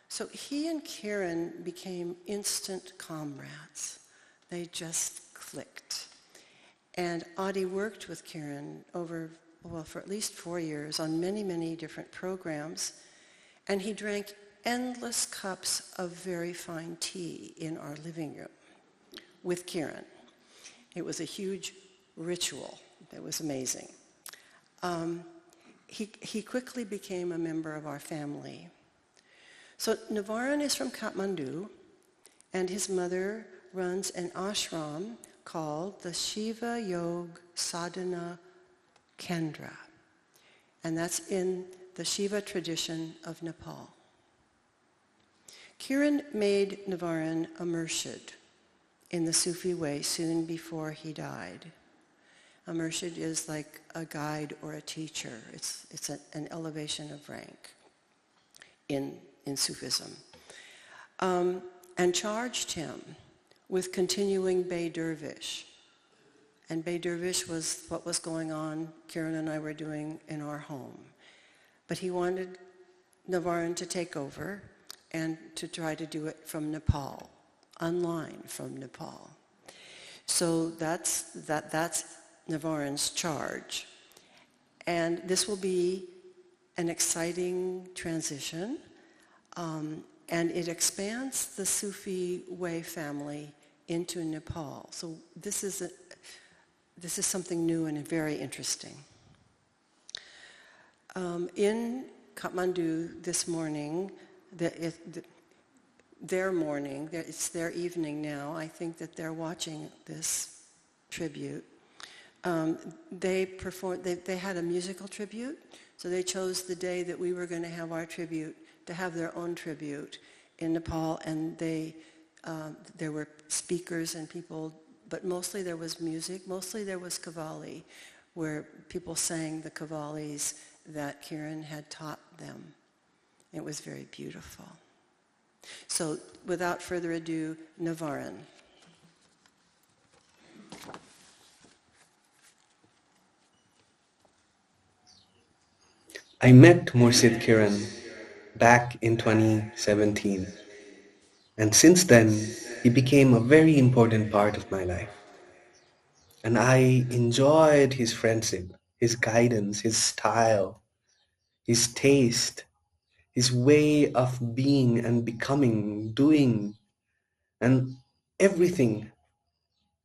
So he and Kiran became instant comrades. They just clicked. And Adi worked with Kiran for at least 4 years on many, many different programs. And he drank endless cups of very fine tea in our living room with Kiran. It was a huge ritual. It was amazing. He quickly became a member of our family. So Navarin is from Kathmandu, and his mother runs an ashram called the Shiva Yoga Sadhana Kendra. And that's in the Shiva tradition of Nepal. Kiran made Navarin a murshid in the Sufi way soon before he died. A murshid is like a guide or a teacher. It's an elevation of rank in Sufism. And charged him with continuing Bay Dervish. And Bay Dervish was what was going on, Kiran and I were doing in our home. But he wanted Navarin to take over and to try to do it from Nepal, online from Nepal. So that's Navarin's charge. And this will be an exciting transition, and it expands the Sufi way family into Nepal. So this is something new and very interesting. In Kathmandu this morning, their morning, it's their evening now. I think that they're watching this tribute. They had a musical tribute, so they chose the day that we were going to have our tribute to have their own tribute in Nepal, and there were speakers and people, but mostly there was music, mostly there was Qawwali, where people sang the Qawwalis that Kiran had taught them. It was very beautiful. So without further ado, Navarin. I met Murshid Kiran back in 2017, and since then he became a very important part of my life. And I enjoyed his friendship, his guidance, his style, his taste, his way of being and becoming, doing, and everything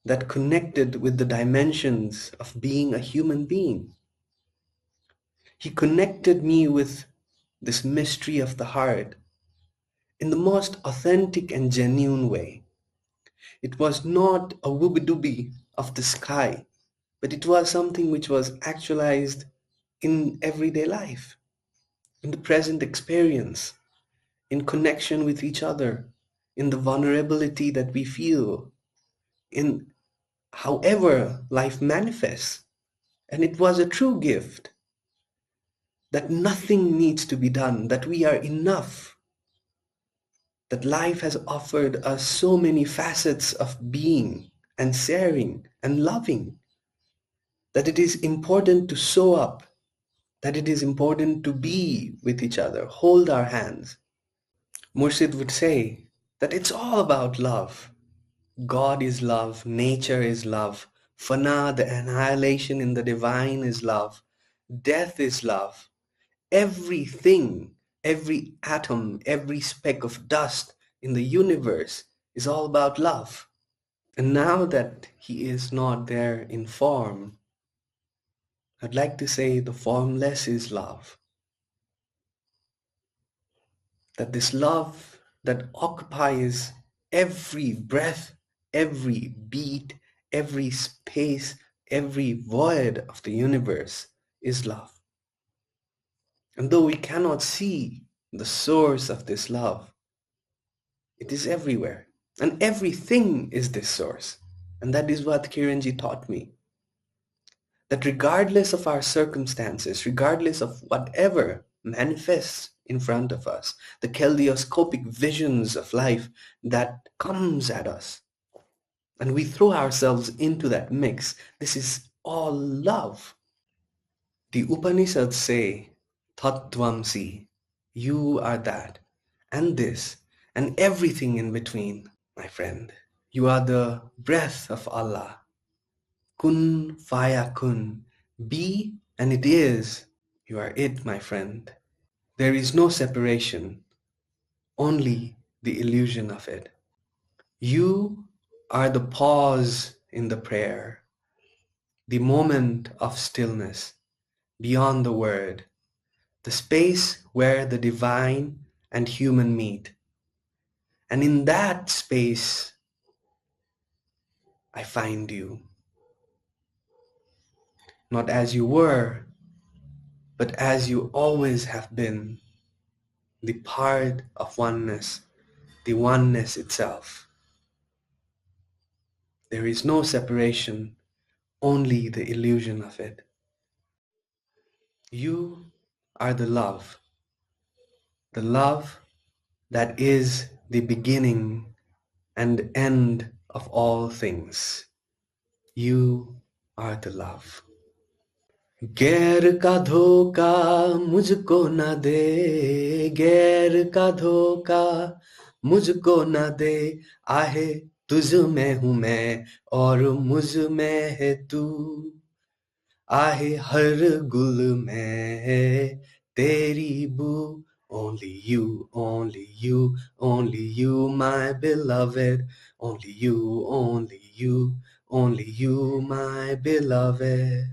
that connected with the dimensions of being a human being. He connected me with this mystery of the heart in the most authentic and genuine way. It was not a wooby-dooby of the sky, but it was something which was actualized in everyday life, in the present experience, in connection with each other, in the vulnerability that we feel, in however life manifests. And it was a true gift that nothing needs to be done, that we are enough, that life has offered us so many facets of being and sharing and loving, that it is important to show up, that it is important to be with each other, hold our hands. Murshid would say that it's all about love. God is love, nature is love, Fana, the annihilation in the divine, is love, death is love. Everything, every atom, every speck of dust in the universe is all about love. And now that he is not there in form, I'd like to say the formless is love. That this love that occupies every breath, every beat, every space, every void of the universe is love. And though we cannot see the source of this love, it is everywhere. And everything is this source. And that is what Kiranji taught me. That regardless of our circumstances, regardless of whatever manifests in front of us, the kaleidoscopic visions of life that comes at us, and we throw ourselves into that mix, this is all love. The Upanishads say, Tattvamsi, you are that, and this, and everything in between, my friend. You are the breath of Allah. Kun faya kun. Be and it is. You are it, my friend. There is no separation, only the illusion of it. You are the pause in the prayer, the moment of stillness, beyond the word, the space where the divine and human meet. And in that space, I find you, not as you were, but as you always have been, the part of oneness, the oneness itself. There is no separation, only the illusion of it. You are the love that is the beginning and end of all things. You are the love. गैर का धोखा मुझको न दे, गैर का धोखा मुझको न दे, आहे तुझ में हूँ मैं और मुझ में है तू, आहे हर गुल में है तेरी बू. Only you, only you, only you, my beloved. Only you, only you, only you, my beloved.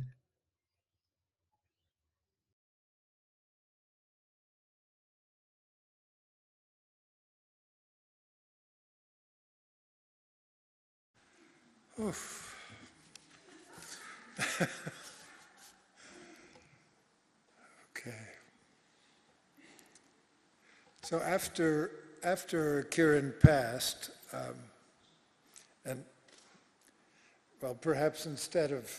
Okay. So after Kiran passed, and well, perhaps instead of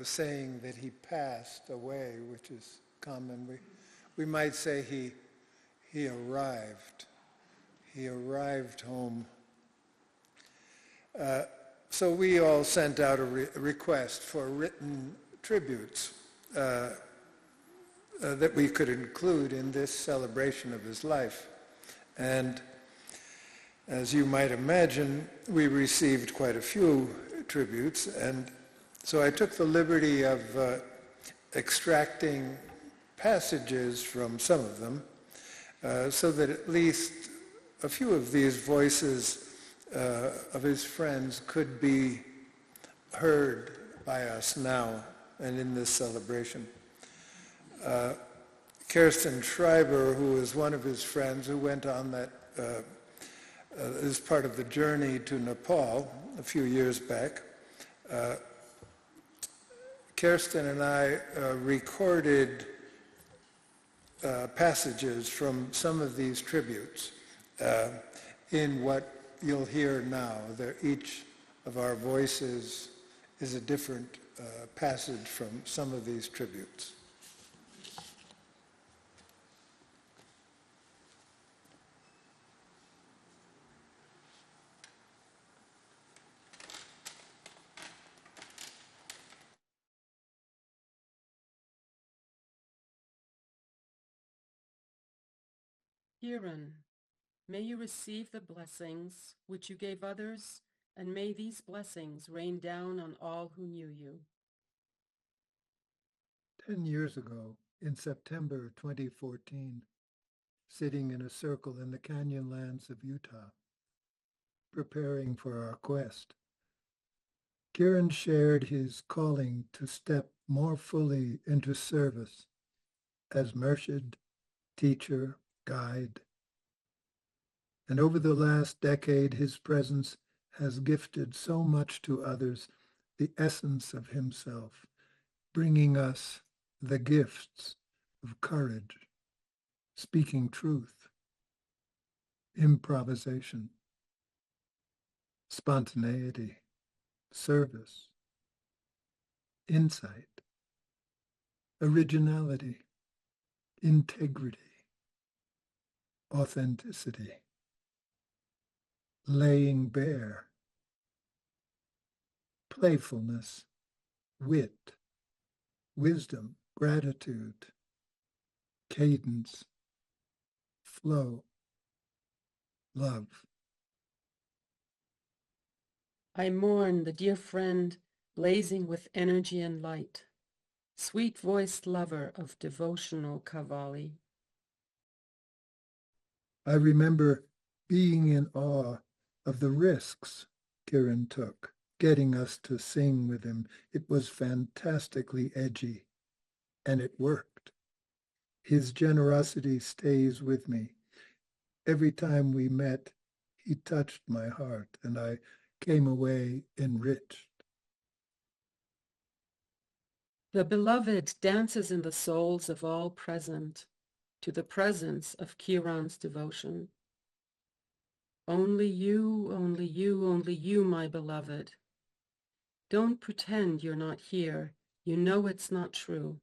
saying that he passed away, which is common, we might say he arrived. He arrived home. So we all sent out a request for written tributes that we could include in this celebration of his life. And as you might imagine, we received quite a few tributes, and so I took the liberty of extracting passages from some of them so that at least a few of these voices of his friends could be heard by us now and in this celebration. Kirsten Schreiber, who was one of his friends who went on that as part of the journey to Nepal a few years back, Kirsten and I recorded passages from some of these tributes in what you'll hear now. Each of our voices is a different passage from some of these tributes. Kiran, may you receive the blessings which you gave others, and may these blessings rain down on all who knew you. 10 years ago, in September 2014, sitting in a circle in the canyonlands of Utah, preparing for our quest, Kiran shared his calling to step more fully into service as Murshid, teacher, guide. And over the last decade, his presence has gifted so much to others, the essence of himself, bringing us the gifts of courage, speaking truth, improvisation, spontaneity, service, insight, originality, integrity, authenticity, laying bare, playfulness, wit, wisdom, gratitude, cadence, flow, love. I mourn the dear friend blazing with energy and light, sweet-voiced lover of devotional cavalli. I remember being in awe of the risks Kiran took, getting us to sing with him. It was fantastically edgy, and it worked. His generosity stays with me. Every time we met, he touched my heart, and I came away enriched. The beloved dances in the souls of all present to the presence of Kiran's devotion. Only you, only you, only you, my beloved. Don't pretend you're not here. You know it's not true.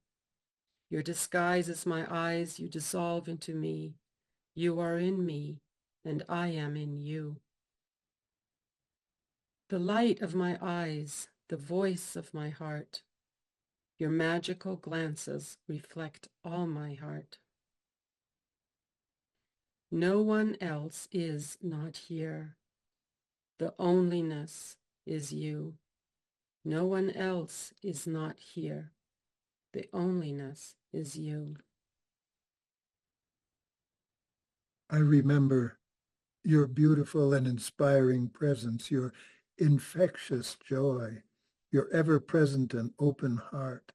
Your disguise is my eyes. You dissolve into me. You are in me, and I am in you. The light of my eyes, the voice of my heart. Your magical glances reflect all my heart. No one else is not here. The onlyness is you. No one else is not here. The onlyness is you. I remember your beautiful and inspiring presence, your infectious joy, your ever-present and open heart,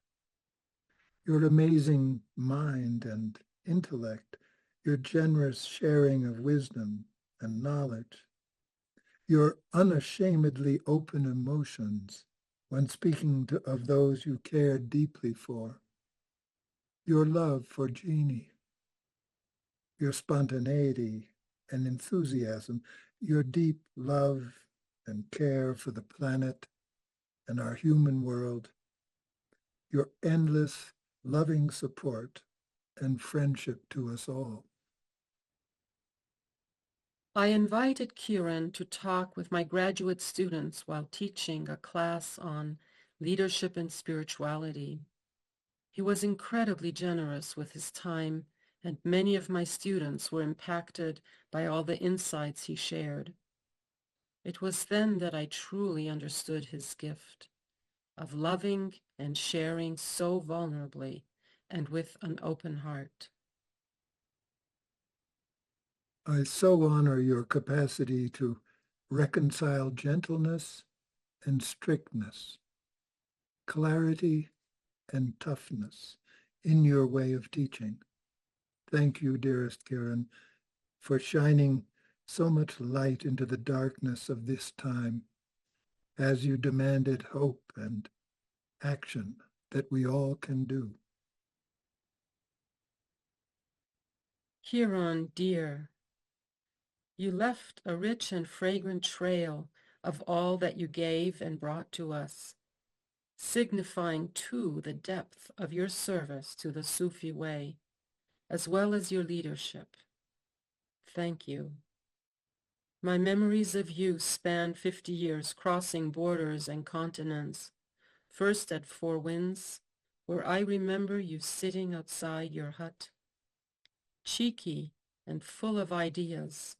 your amazing mind and intellect, your generous sharing of wisdom and knowledge, your unashamedly open emotions when speaking of those you cared deeply for, your love for Jeannie, your spontaneity and enthusiasm, your deep love and care for the planet and our human world, your endless loving support and friendship to us all. I invited Kiran to talk with my graduate students while teaching a class on leadership and spirituality. He was incredibly generous with his time, and many of my students were impacted by all the insights he shared. It was then that I truly understood his gift of loving and sharing so vulnerably and with an open heart. I so honor your capacity to reconcile gentleness and strictness, clarity and toughness in your way of teaching. Thank you, dearest Kiran, for shining so much light into the darkness of this time as you demanded hope and action that we all can do. Kiran, dear, you left a rich and fragrant trail of all that you gave and brought to us, signifying too the depth of your service to the Sufi way, as well as your leadership. Thank you. My memories of you span 50 years, crossing borders and continents, first at Four Winds, where I remember you sitting outside your hut, cheeky and full of ideas,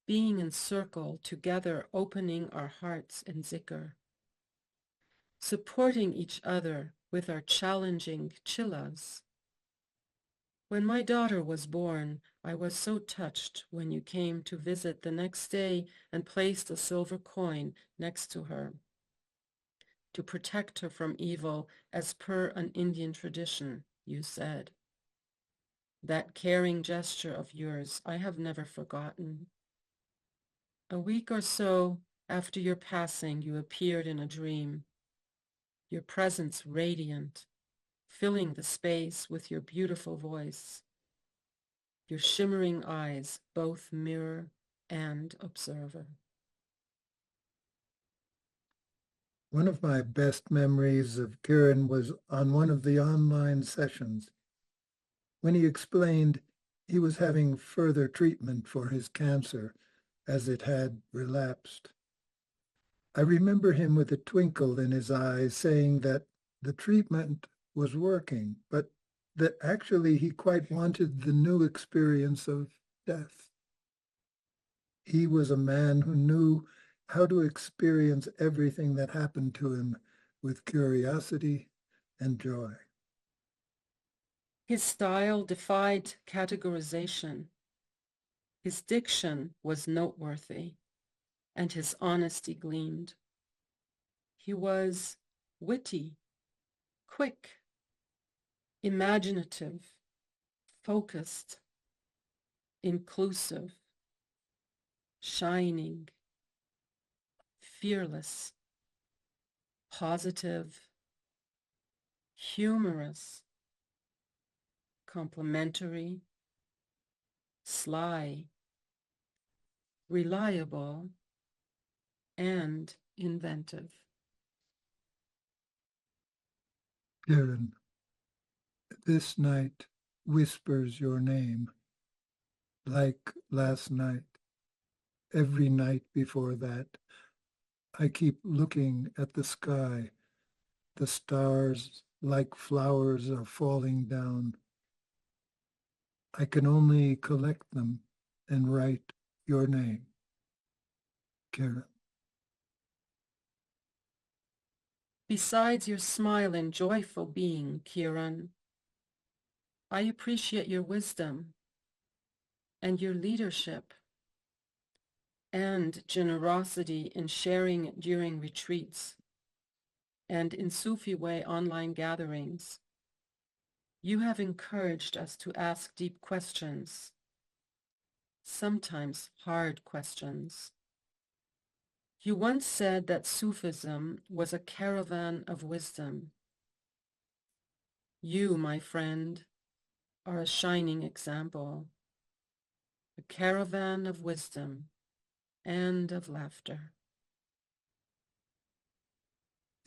being in circle together, opening our hearts in zikr, supporting each other with our challenging chillas. When my daughter was born, I was so touched when you came to visit the next day and placed a silver coin next to her to protect her from evil as per an Indian tradition, you said. That caring gesture of yours I have never forgotten. A week or so after your passing, you appeared in a dream, your presence radiant, filling the space with your beautiful voice, your shimmering eyes, both mirror and observer. One of my best memories of Kiran was on one of the online sessions when he explained he was having further treatment for his cancer as it had relapsed. I remember him with a twinkle in his eyes saying that the treatment was working, but that actually he quite wanted the new experience of death. He was a man who knew how to experience everything that happened to him with curiosity and joy. His style defied categorization. His diction was noteworthy, and his honesty gleamed. He was witty, quick, imaginative, focused, inclusive, shining, fearless, positive, humorous, complimentary, sly, reliable, and inventive. Kiran, this night whispers your name, like last night, every night before that. I keep looking at the sky. The stars, like flowers, are falling down. I can only collect them and write your name, Kiran. Besides your smile and joyful being, Kiran, I appreciate your wisdom and your leadership and generosity in sharing during retreats and in Sufi way online gatherings. You have encouraged us to ask deep questions, sometimes hard questions. You once said that Sufism was a caravan of wisdom. You, my friend, are a shining example, a caravan of wisdom and of laughter.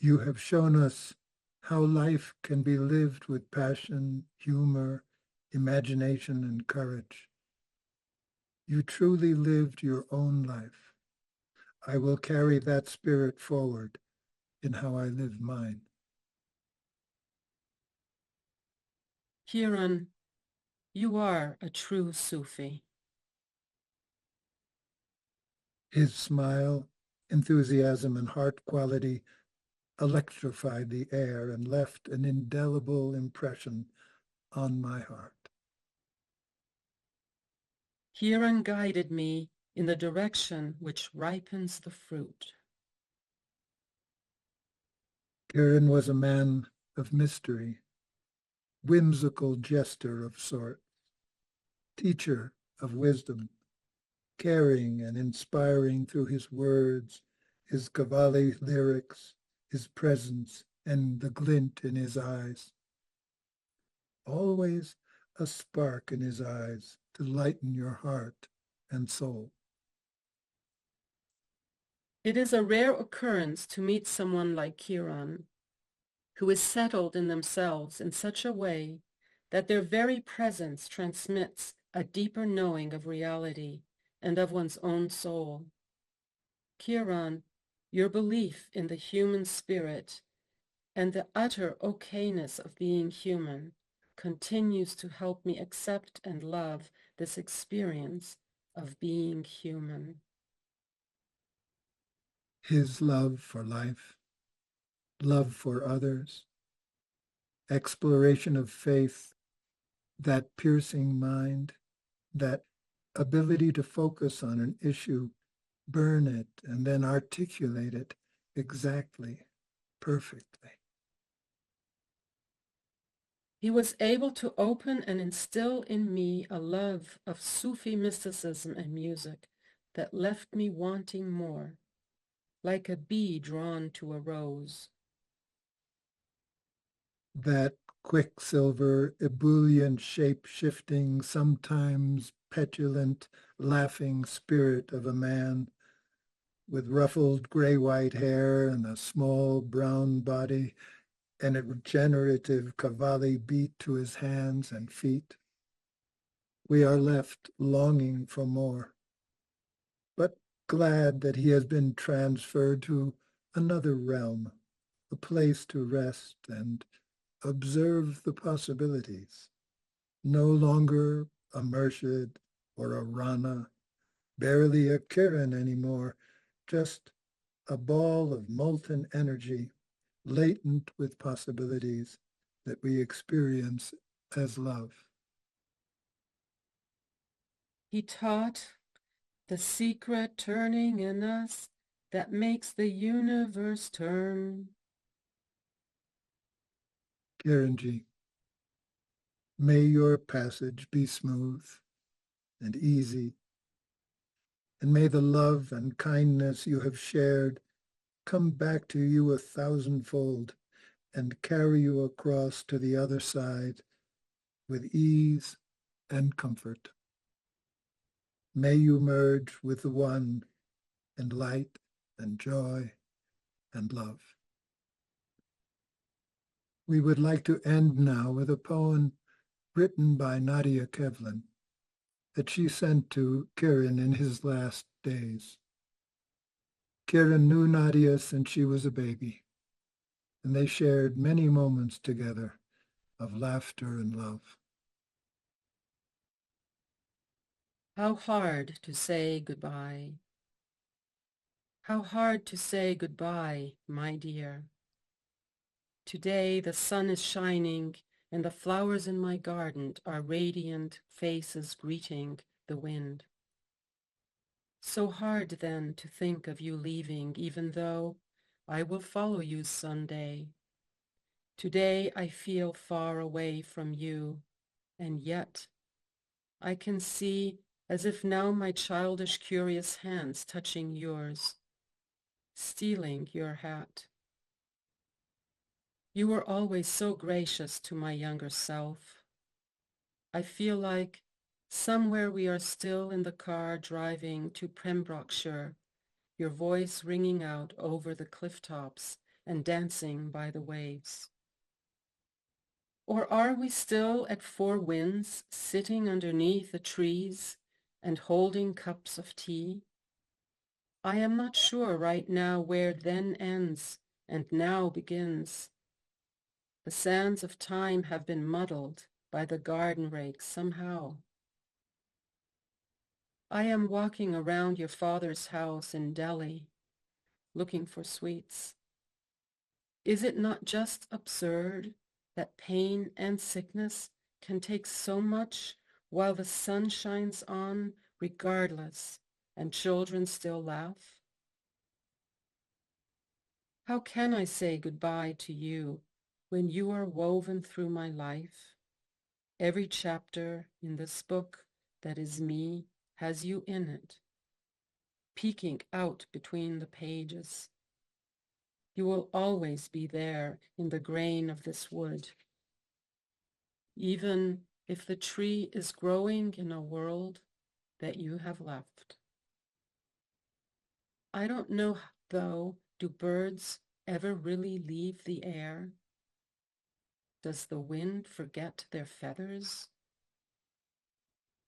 You have shown us how life can be lived with passion, humor, imagination, and courage. You truly lived your own life. I will carry that spirit forward in how I live mine. Kiran, you are a true Sufi. His smile, enthusiasm, and heart quality electrified the air and left an indelible impression on my heart. Kiran guided me in the direction which ripens the fruit. Kiran was a man of mystery, whimsical jester of sorts, teacher of wisdom, caring and inspiring through his words, his Qawwali lyrics, his presence, and the glint in his eyes. Always a spark in his eyes to lighten your heart and soul. It is a rare occurrence to meet someone like Kiran, who is settled in themselves in such a way that their very presence transmits a deeper knowing of reality and of one's own soul. Kiran, your belief in the human spirit and the utter okayness of being human continues to help me accept and love this experience of being human. His love for life, love for others, exploration of faith, that piercing mind, that ability to focus on an issue, burn it, and then articulate it exactly, perfectly. He was able to open and instill in me a love of Sufi mysticism and music that left me wanting more, like a bee drawn to a rose. That quicksilver, ebullient, shape-shifting, sometimes petulant, laughing spirit of a man with ruffled gray-white hair and a small brown body and a regenerative cavalli beat to his hands and feet. We are left longing for more, but glad that he has been transferred to another realm, a place to rest and observe the possibilities. No longer a Murshid or a Rana, barely a Kiran anymore, just a ball of molten energy, latent with possibilities that we experience as love. He taught the secret turning in us that makes the universe turn. Kiranji, may your passage be smooth and easy, and may the love and kindness you have shared come back to you 1,000-fold and carry you across to the other side with ease and comfort. May you merge with the one in light and joy and love. We would like to end now with a poem written by Nadia Kevlin that she sent to Kiran in his last days. Kiran knew Nadia since she was a baby, and they shared many moments together of laughter and love. How hard to say goodbye. How hard to say goodbye, my dear. Today the sun is shining and the flowers in my garden are radiant faces greeting the wind. So hard then to think of you leaving, even though I will follow you someday. Today I feel far away from you, and yet I can see as if now my childish curious hands touching yours, stealing your hat. You were always so gracious to my younger self. I feel like somewhere we are still in the car driving to Pembrokeshire, your voice ringing out over the cliff tops and dancing by the waves. Or are we still at Four Winds, sitting underneath the trees and holding cups of tea? I am not sure right now where then ends and now begins. The sands of time have been muddled by the garden rake somehow. I am walking around your father's house in Delhi, looking for sweets. Is it not just absurd that pain and sickness can take so much while the sun shines on regardless and children still laugh? How can I say goodbye to you when you are woven through my life? Every chapter in this book that is me has you in it, peeking out between the pages. You will always be there in the grain of this wood. Even if the tree is growing in a world that you have left. I don't know, though, do birds ever really leave the air? Does the wind forget their feathers?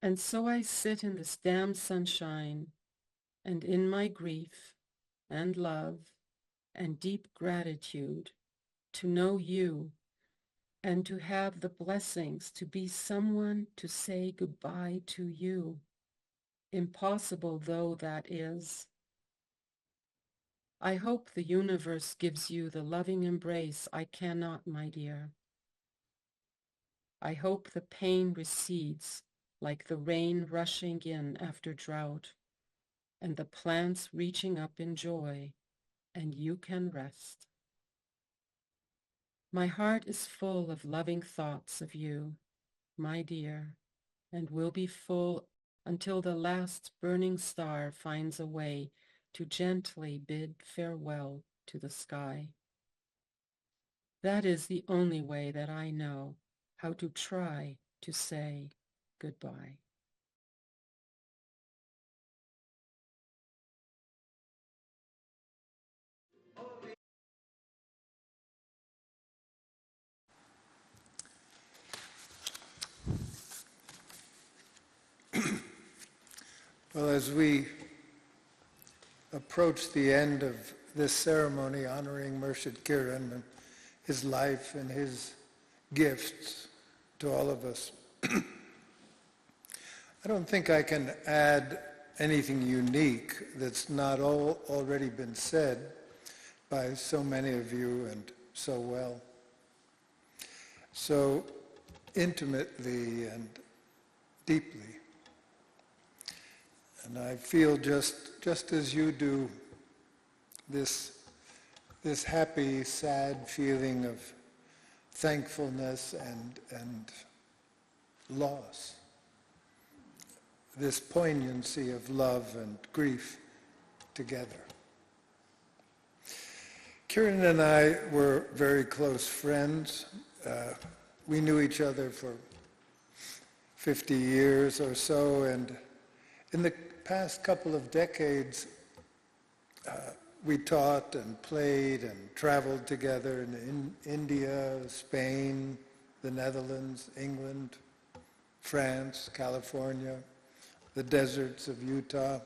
And so I sit in this damn sunshine, and in my grief and love and deep gratitude to know you and to have the blessings to be someone to say goodbye to you, impossible though that is. I hope the universe gives you the loving embrace I cannot, my dear. I hope the pain recedes like the rain rushing in after drought, and the plants reaching up in joy, and you can rest. My heart is full of loving thoughts of you, my dear, and will be full until the last burning star finds a way to gently bid farewell to the sky. That is the only way that I know how to try to say goodbye. Well, as we approach the end of this ceremony honoring Murshid Kiran and his life and his gifts to all of us, I don't think I can add anything unique that's not already been said by so many of you and so well, so intimately and deeply. And I feel just as you do, this happy, sad feeling of thankfulness and loss, this poignancy of love and grief together. Kiran and I were very close friends. We knew each other for 50 years or so, and in the past couple of decades, we taught and played and traveled together in India, Spain, the Netherlands, England, France, California, the deserts of Utah.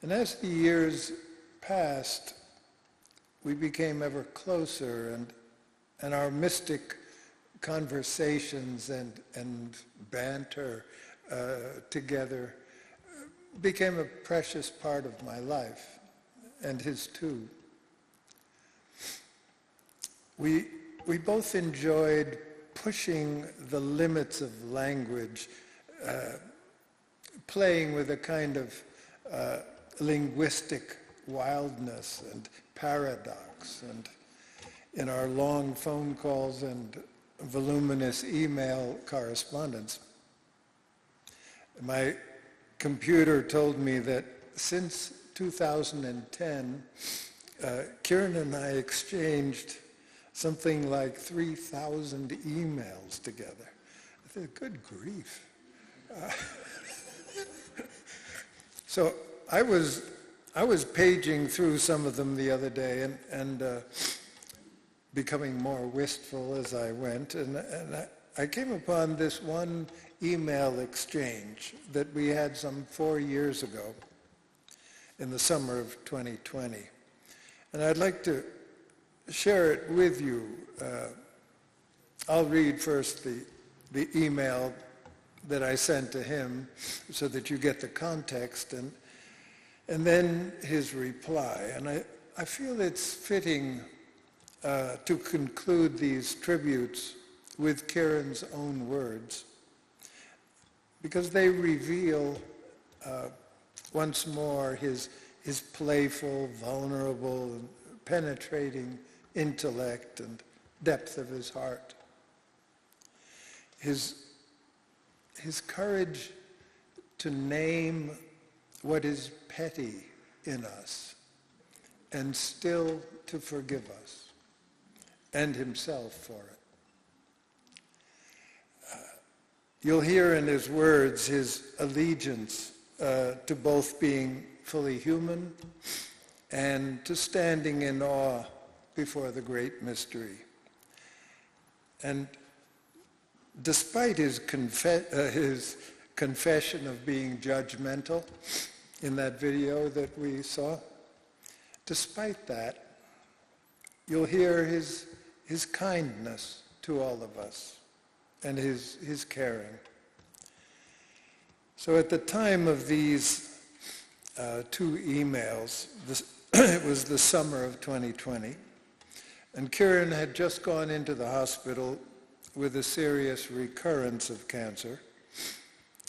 And as the years passed, we became ever closer, and our mystic conversations and banter together became a precious part of my life, and his too. We both enjoyed pushing the limits of language, playing with a kind of linguistic wildness and paradox, and in our long phone calls and voluminous email correspondence. My computer told me that since 2010, Kiran and I exchanged something like 3,000 emails together. I said, good grief. So I was paging through some of them the other day and becoming more wistful as I went, and I came upon this one email exchange that we had some 4 years ago in the summer of 2020. And I'd like to share it with you. I'll read first the email that I sent to him so that you get the context, and then his reply. And I feel it's fitting to conclude these tributes with Kiran's own words, because they reveal once more his playful, vulnerable, and penetrating intellect and depth of his heart. His courage to name what is petty in us and still to forgive us and himself for it. You'll hear in his words his allegiance to both being fully human and to standing in awe before the great mystery. And despite his confession of being judgmental in that video that we saw, despite that, you'll hear his kindness to all of us and his caring. So at the time of these two emails, it was the summer of 2020, and Kiran had just gone into the hospital with a serious recurrence of cancer.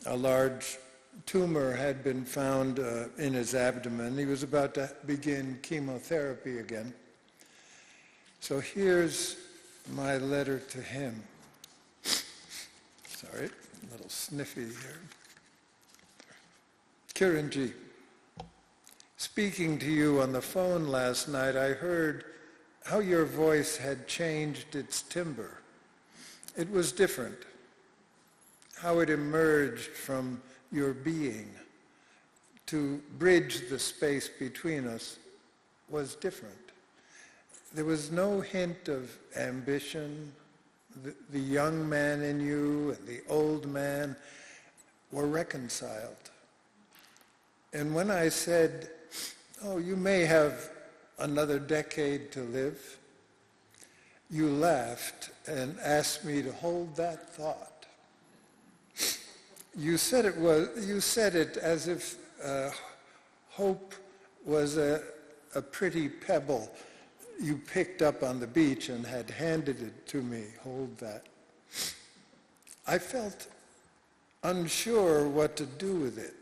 A large tumor had been found in his abdomen. He was about to begin chemotherapy again. So here's my letter to him. Sorry, a little sniffy here. Kiranji, speaking to you on the phone last night, I heard how your voice had changed its timbre. It was different. How it emerged from your being to bridge the space between us was different. There was no hint of ambition. The young man in you and the old man were reconciled. And when I said, oh, you may have another decade to live, you laughed and asked me to hold that thought. You said it as if hope was a pretty pebble you picked up on the beach and had handed it to me. Hold that. I felt unsure what to do with it,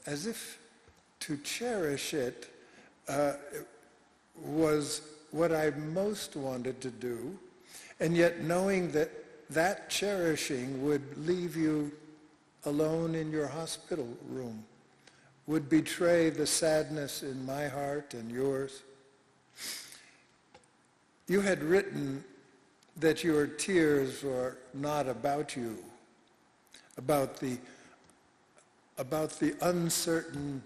as if to cherish it was what I most wanted to do, and yet knowing that that cherishing would leave you alone in your hospital room, would betray the sadness in my heart and yours. You had written that your tears were not about you, about the uncertain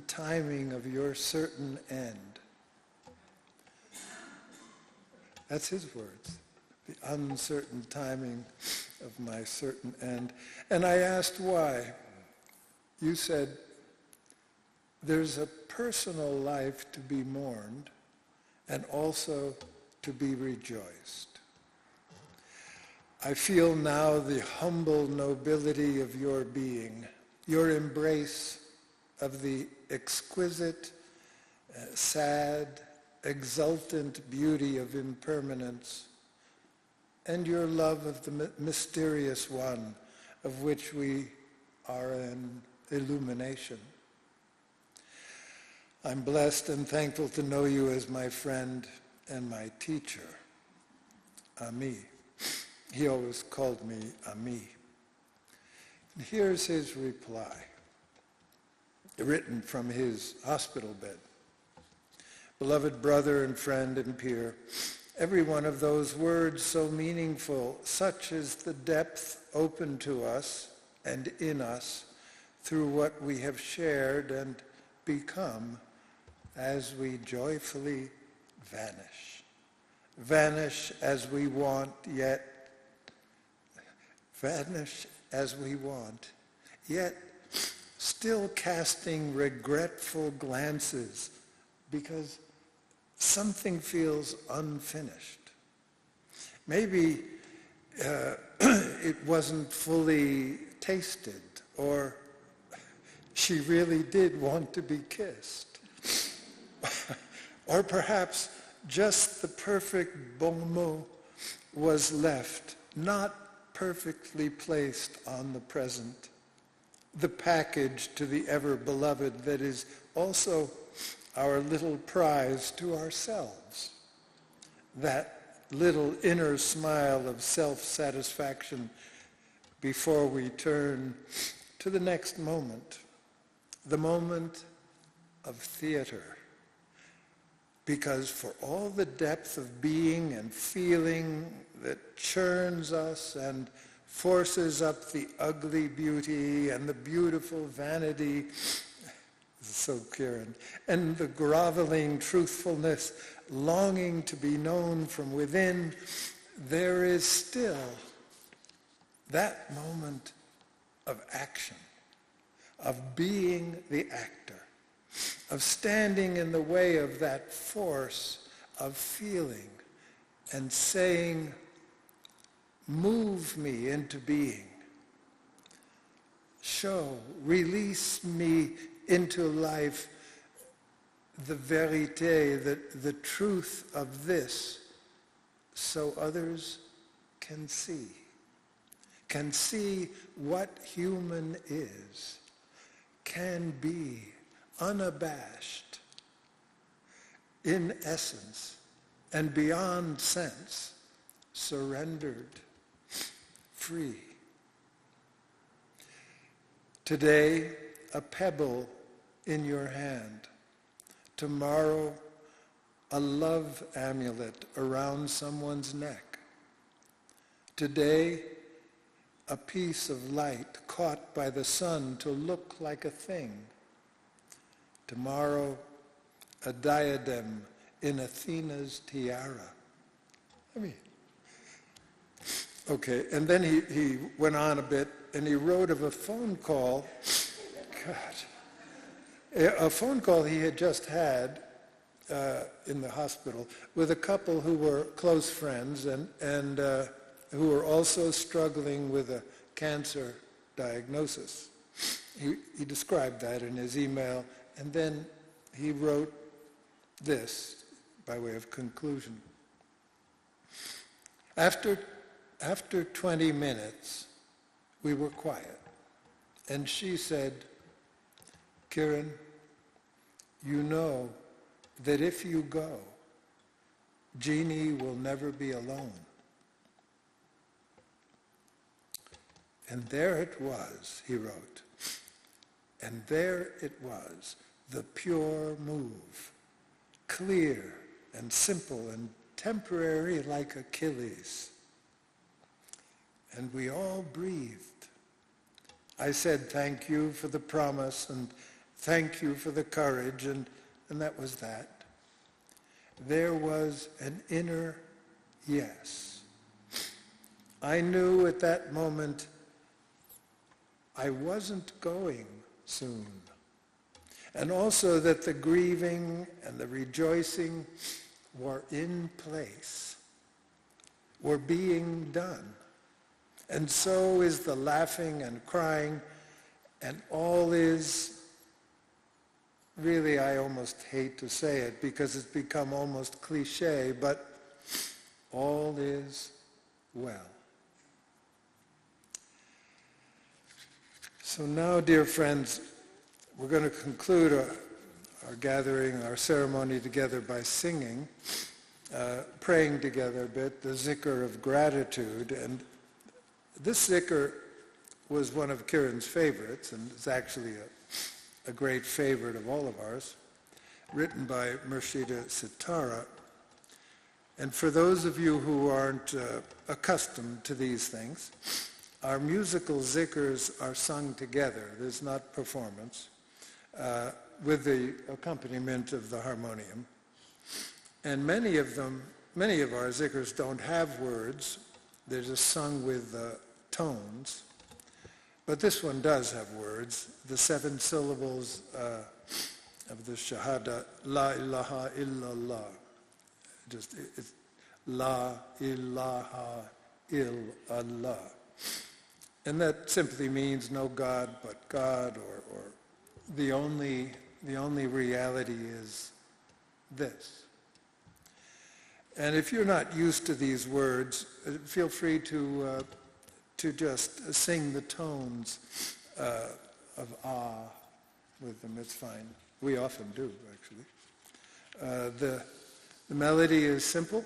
timing of your certain end. That's his words, the uncertain timing of my certain end. And I asked why. You said, there's a personal life to be mourned and also to be rejoiced. I feel now the humble nobility of your being, your embrace of the exquisite, sad, exultant beauty of impermanence, and your love of the mysterious one of which we are an illumination. I'm blessed and thankful to know you as my friend and my teacher, Ami. He always called me Ami. And here's his reply, written from his hospital bed. Beloved brother and friend and peer, every one of those words so meaningful, such is the depth open to us and in us through what we have shared and become as we joyfully vanish. Vanish as we want, yet still casting regretful glances because something feels unfinished. Maybe it wasn't fully tasted, or she really did want to be kissed. Or perhaps just the perfect bon mot was left, not perfectly placed on the present. The package to the ever-beloved that is also our little prize to ourselves. That little inner smile of self-satisfaction before we turn to the next moment, the moment of theater. Because for all the depth of being and feeling that churns us and forces up the ugly beauty and the beautiful vanity, so Kiran, and the groveling truthfulness, longing to be known from within, there is still that moment of action, of being the actor, of standing in the way of that force of feeling and saying, move me into being. Show, release me into life the vérité, the truth of this, so others can see what human is, can be unabashed in essence and beyond sense, surrendered, free. Today, a pebble in your hand. Tomorrow, a love amulet around someone's neck. Today, a piece of light caught by the sun to look like a thing. Tomorrow, a diadem in Athena's tiara. Okay, and then he went on a bit, and he wrote of a phone call, a phone call he had just had in the hospital with a couple who were close friends and who were also struggling with a cancer diagnosis. He described that in his email, and then he wrote this by way of conclusion. After 20 minutes, we were quiet, and she said, "Kiran, you know that if you go, Jeannie will never be alone." And there it was, he wrote, and there it was, the pure move, clear and simple and temporary like Achilles. And we all breathed. I said thank you for the promise and thank you for the courage, and that was that. There was an inner yes. I knew at that moment I wasn't going soon. And also that the grieving and the rejoicing were in place, were being done. And so is the laughing and crying, and all is, really I almost hate to say it because it's become almost cliche, but all is well. So now, dear friends, we're going to conclude our gathering, our ceremony together by singing, praying together a bit, the zikr of gratitude. And this zikr was one of Kiran's favorites, and it's actually a great favorite of all of ours, written by Murshida Sitara. And for those of you who aren't accustomed to these things, our musical zikrs are sung together. There's not performance, with the accompaniment of the harmonium. And many of our zikrs don't have words. They're just sung with tones. But this one does have words. The 7 syllables of the Shahada, La ilaha illallah. It's La ilaha illallah. And that simply means no God but God, or the only reality is this. And if you're not used to these words, feel free to just sing the tones of ah with them. It's fine. We often do, actually. The melody is simple,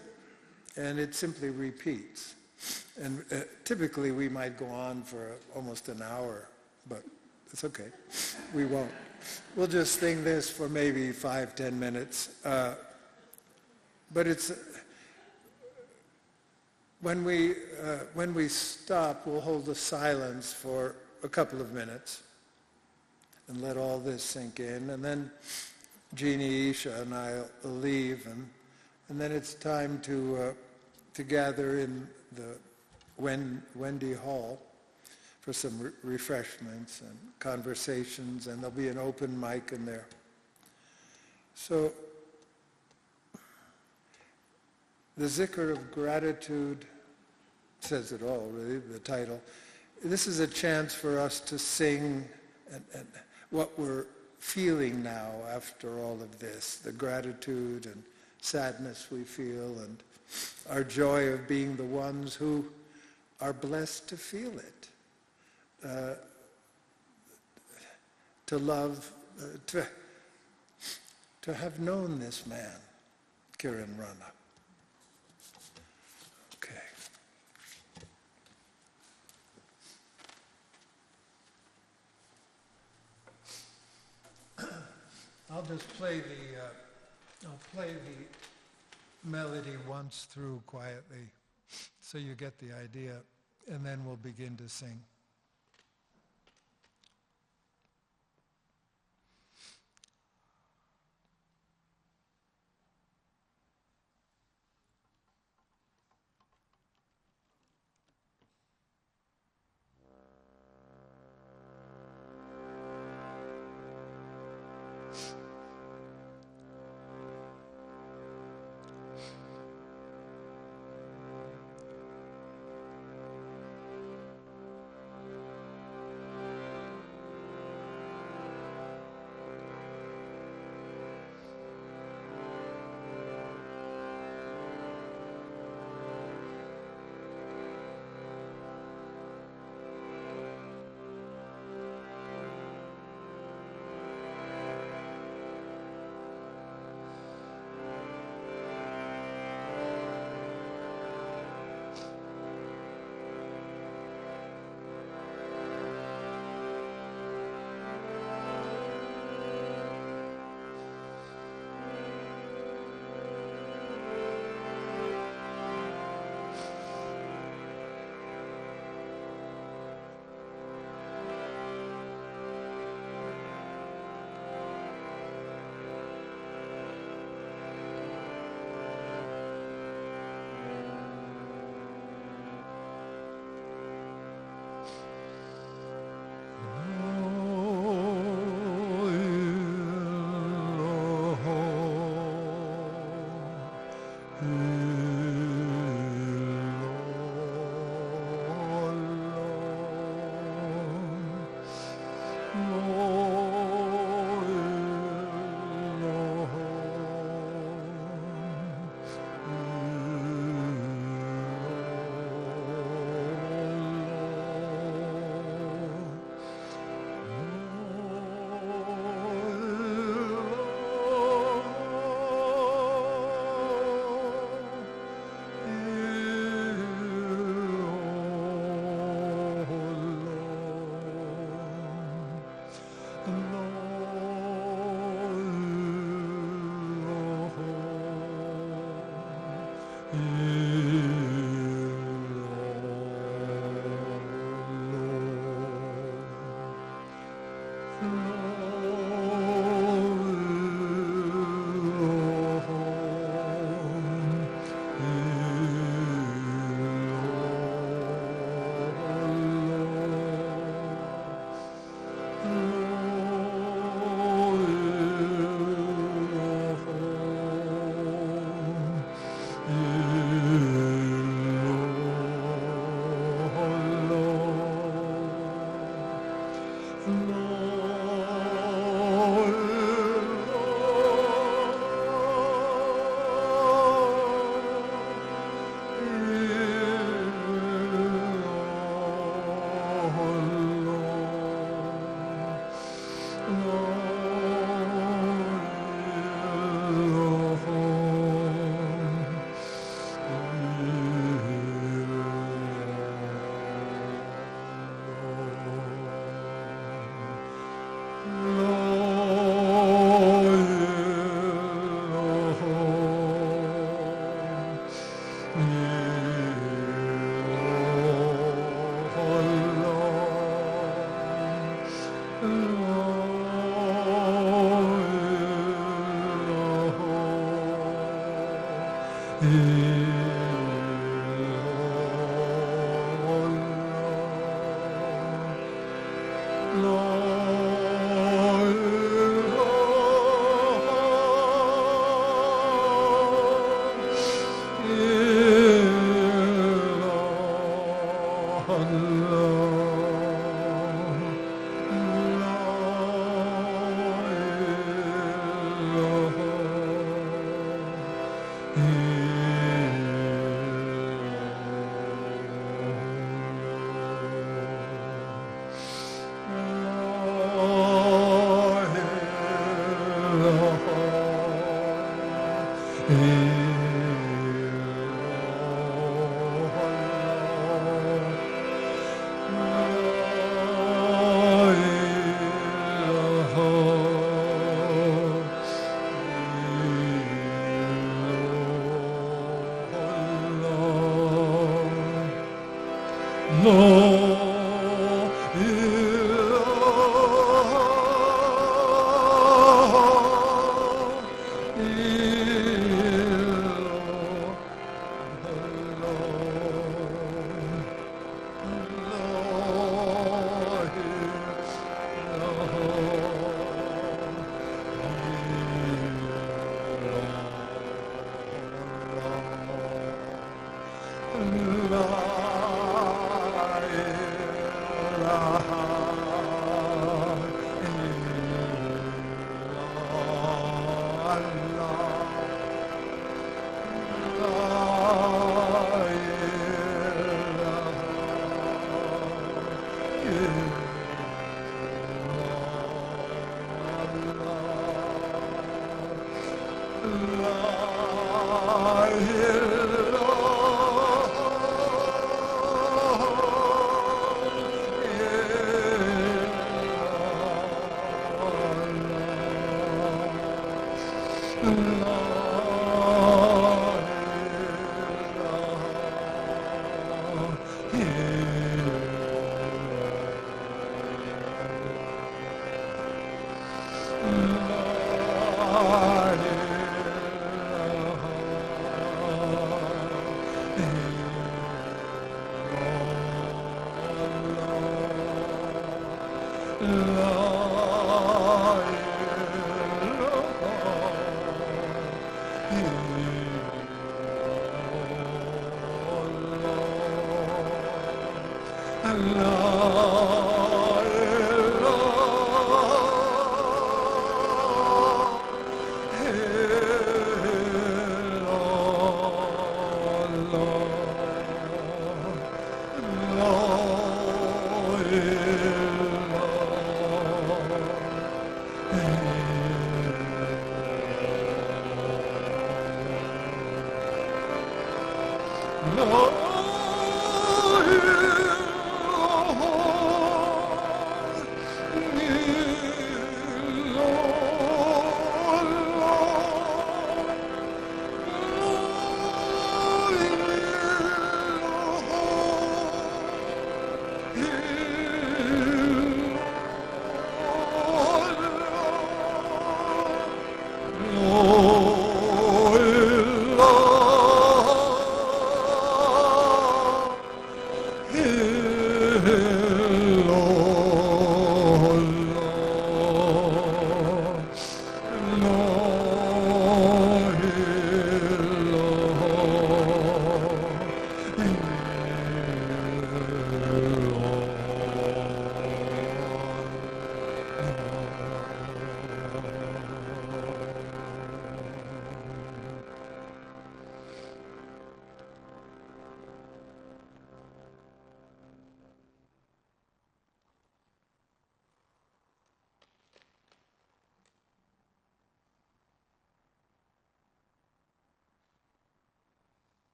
and it simply repeats. And typically we might go on for almost an hour, but it's okay. We won't. We'll just sing this for maybe 5-10 minutes. But it's when we stop, we'll hold the silence for a couple of minutes and let all this sink in, and then Jeannie, Isha, and I'll leave, and then it's time to gather in the Wendy Hall for some refreshments and conversations, and there'll be an open mic in there. So the zikr of gratitude says it all, really, the title. This is a chance for us to sing and what we're feeling now after all of this, the gratitude and sadness we feel, and our joy of being the ones who are blessed to feel it, to love, to have known this man, Kiran Rana. Okay. I'll just play the melody once through quietly so you get the idea, and then we'll begin to sing.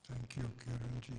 Thank you, Kiranji.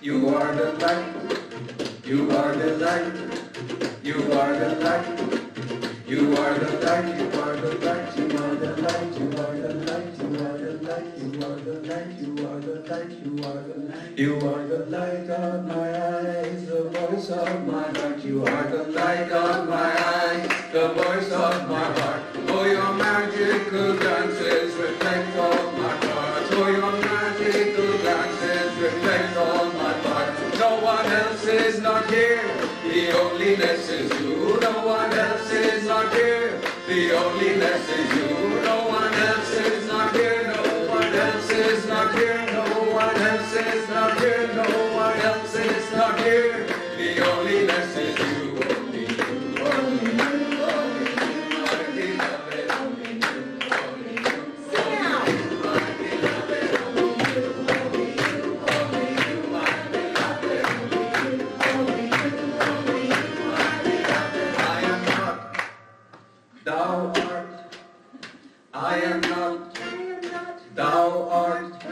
You are the light. You are the light. You are the light. You are the light. You are the light. You are the light. You are the light. You are the light. You are the light. You are the light. You are the light. You are the light of my eyes, the voice of my heart. You are the light of my eyes, the voice of my heart. Oh, your magical dances reflect all my heart. Oh, your magical dances reflect all my heart. No one else is not here. The onlyness is you. No one else is not here. The onlyness is you. No one else is not here. No one else is not here. No one else is not here. No one else is not here. The onlyness is you. Only you. Only you. Only you. My beloved. Only you. Only you. Sing out. My beloved. Only you. Only you. Only you. My beloved. Only you. Only you. Only you. My beloved. I am not. Thou art. I am not. Thou art.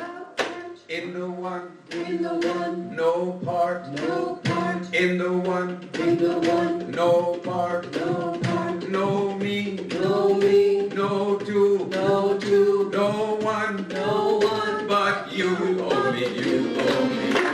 In the one. In the one. No part. No part. In the one. In the one. No part. No part. No me. No me. No two. No two. No one. No one. But you. Only you. Only you.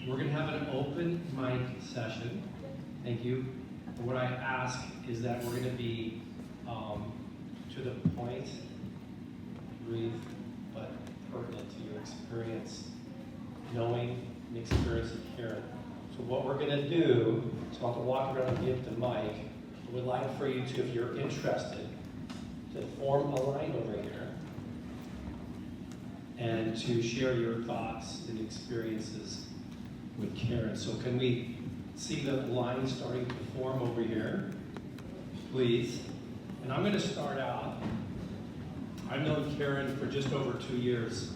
We're going to have an open mic session. Thank you. What I ask is that we're going to be to the point, breathe, but pertinent to your experience, knowing and experiencing Kiran. So what we're going to do is I'll have to walk around and give the mic. I would like for you to, if you're interested, to form a line over here and to share your thoughts and experiences with Kiran. So can we see the line starting to form over here, please? And I'm going to start out. I've known Kiran for just over 2 years,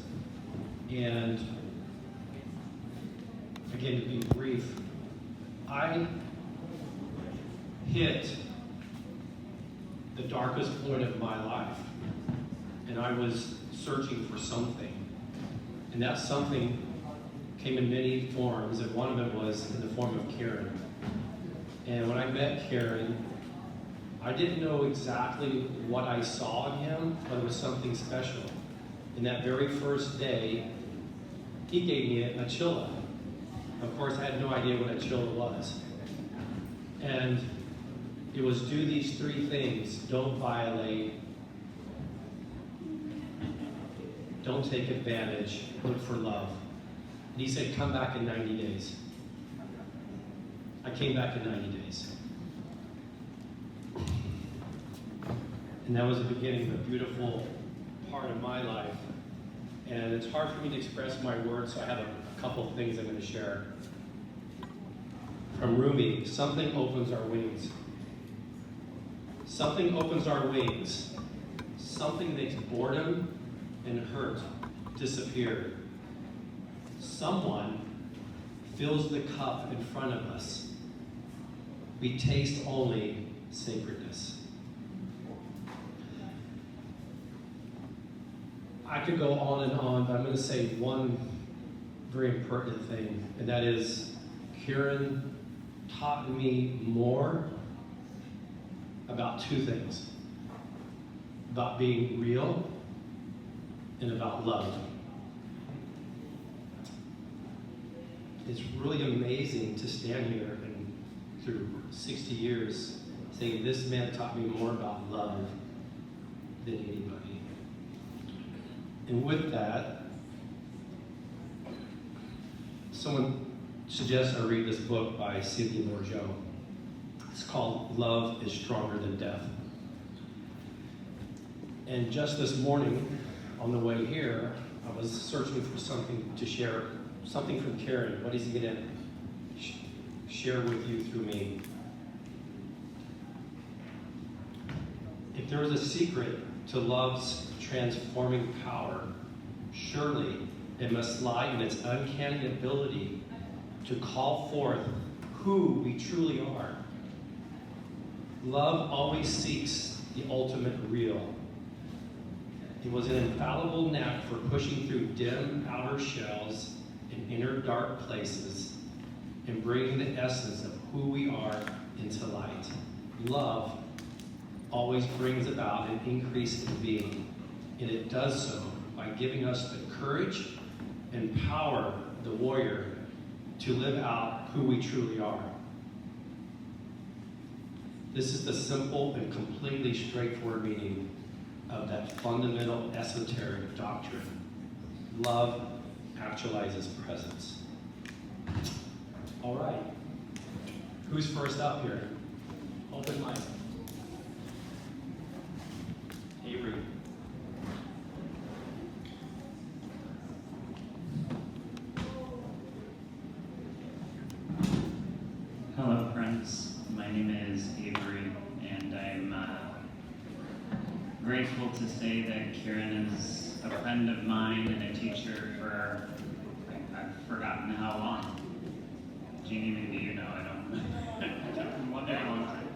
and again, to be brief, I hit the darkest point of my life, and I was searching for something. And that something came in many forms, and one of it was in the form of Kiran. And when I met Kiran, I didn't know exactly what I saw in him, but it was something special. And that very first day, he gave me a chilla. Of course, I had no idea what a chilla was. And it was do these 3 things: don't violate, don't take advantage, look for love. And he said, come back in 90 days. I came back in 90 days. And that was the beginning of a beautiful part of my life. And it's hard for me to express my words, so I have a couple of things I'm going to share. From Rumi, something opens our wings. Something opens our wings. Something makes boredom and hurt disappear. Someone fills the cup in front of us. We taste only sacredness. I could go on and on, but I'm going to say one very important thing, and that is Kiran taught me more about 2 things: about being real and about love. It's really amazing to stand here and through 60 years saying this man taught me more about love than anybody. And with that, someone suggests I read this book by Cynthia Bourgeois. It's called Love is Stronger Than Death. And just this morning, on the way here, I was searching for something to share, something from Kiran. What is he going to share with you through me? If there was a secret to love's transforming power, surely it must lie in its uncanny ability to call forth who we truly are. Love always seeks the ultimate real. It was an infallible knack for pushing through dim outer shells and inner dark places and bringing the essence of who we are into light. Love always brings about an increase in being, and it does so by giving us the courage and power, the warrior, to live out who we truly are. This is the simple and completely straightforward meaning of that fundamental esoteric doctrine. Love actualizes presence. All right. Who's first up here? Open mic. Avery. Hello, friends. My name is Avery, and I'm grateful to say that Kiran is a friend of mine and a teacher for, I've forgotten how long. Jeannie, maybe you know, I don't wonder how long time.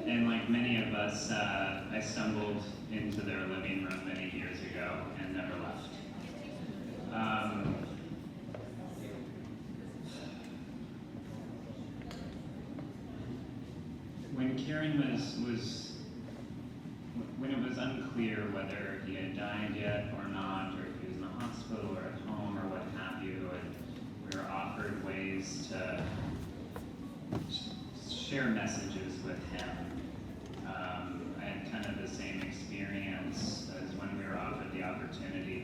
And like many of us, I stumbled into their living room many years ago and never left. When Kiran when it was unclear whether he had died yet or not, or if he was in the hospital or at home or what have you, and we were offered ways to share messages with him. I had kind of the same experience as when we were offered the opportunity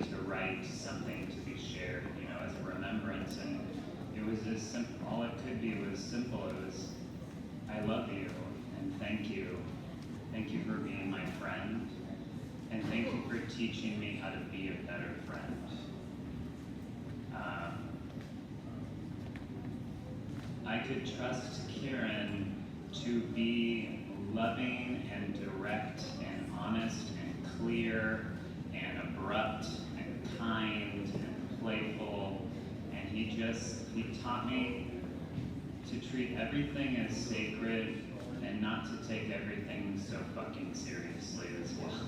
as simple, all it could be was simple. It was, I love you, and thank you. Thank you for being my friend, and thank you for teaching me how to be a better friend. I could trust Kiran to be loving and direct and honest and clear and abrupt and kind and playful, and he taught me to treat everything as sacred and not to take everything so fucking seriously as well.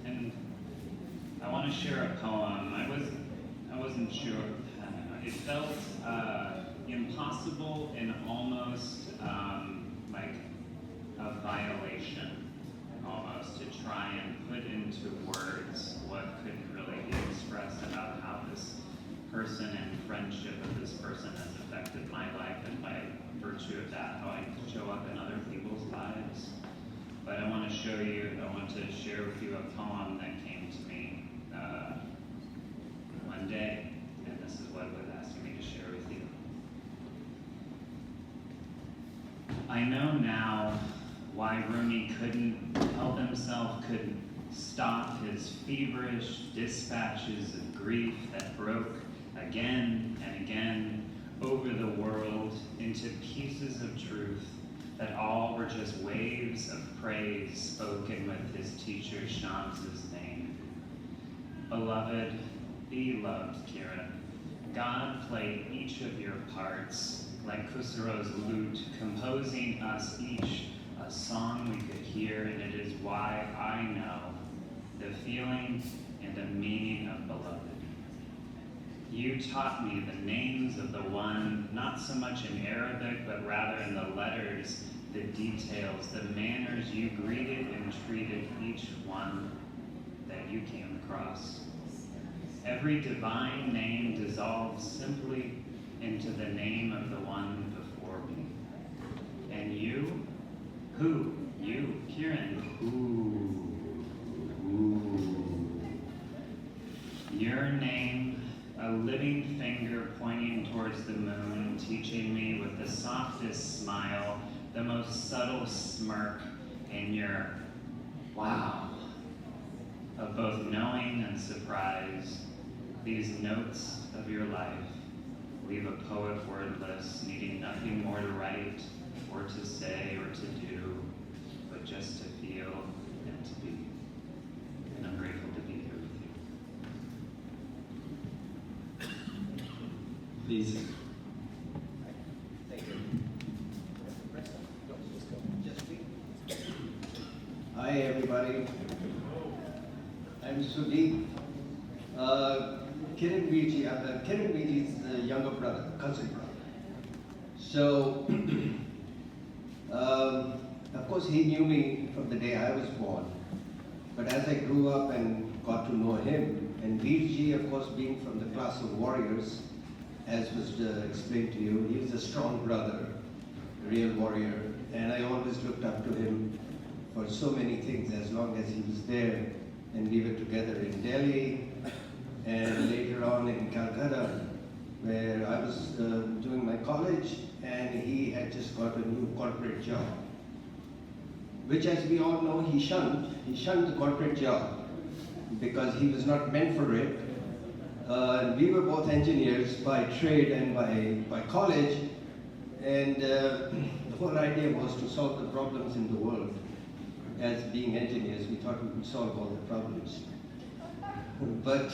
And I want to share a poem. I wasn't sure. It felt impossible and almost like a violation, almost, to try and put into words what couldn't really be expressed about how this person and friendship of this person has affected my life, and by virtue of that, how I show up in other people's lives. But I want to share with you a poem that came to me one day, and this is what it was asking me to share with you. I know now why Rumi couldn't help himself, couldn't stop his feverish dispatches of grief that broke again and again over the world into pieces of truth that all were just waves of praise spoken with his teacher Shams's name. Beloved, be loved, Kiran. God played each of your parts like Khusro's lute, composing us each a song we could hear, and it is why I know the feeling and the meaning of beloved. You taught me the names of the one, not so much in Arabic, but rather in the letters, the details, the manners you greeted and treated each one that you came across. Every divine name dissolves simply into the name of the one before me. And you? Who? You, Kiran. Who? Your name, a living finger pointing towards the moon, teaching me with the softest smile, the most subtle smirk, in your wow of both knowing and surprise. These notes of your life leave a poet wordless, needing nothing more to write or to say or to do, but just to feel and to be. And I'm grateful to be here with you. Please. Hi everybody. I'm Sudeep. Kiran Viji is the younger brother, cousin brother. So, of course he knew me from the day I was born. But as I grew up and got to know him, and Virji, of course, being from the class of warriors, as was explained to you, he was a strong brother, a real warrior, and I always looked up to him for so many things as long as he was there, and we were together in Delhi, and later on in Calcutta, where I was doing my college, and he had just got a new corporate job, which, as we all know, he shunned. He shunned the corporate job because he was not meant for it. We were both engineers by trade and by college, and the whole idea was to solve the problems in the world. As being engineers, we thought we could solve all the problems. But,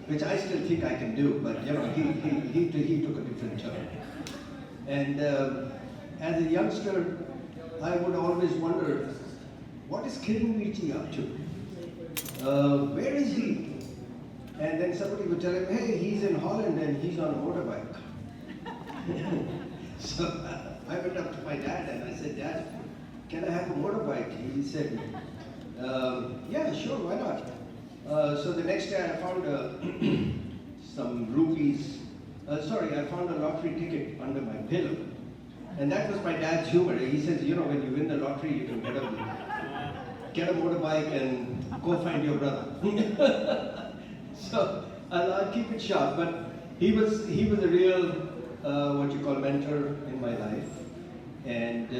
which I still think I can do, but you know, he took a different turn. And as a youngster, I would always wonder, what is Kiran Viji up to? Where is he? And then somebody would tell him, hey, he's in Holland and he's on a motorbike. So I went up to my dad and I said, Dad, can I have a motorbike? He said, yeah, sure, why not? So the next day I found some rupees. I found a lottery ticket under my pillow. And that was my dad's humor. He says, you know, when you win the lottery, you can get a motorbike and go find your brother. So I keep it short. But he was a real what you call mentor in my life. And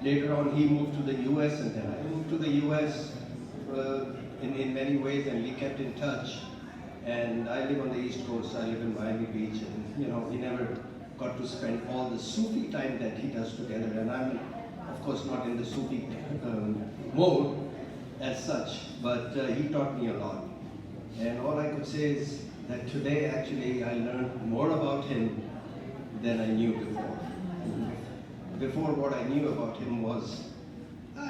later on, he moved to the U.S. and then I moved to the U.S. In many ways, and we kept in touch. And I live on the East Coast. I live in Miami Beach, and we never got to spend all the Sufi time that he does together. And I'm, of course, not in the Sufi mode as such, but he taught me a lot. And all I could say is that today, actually, I learned more about him than I knew before. Before, what I knew about him was,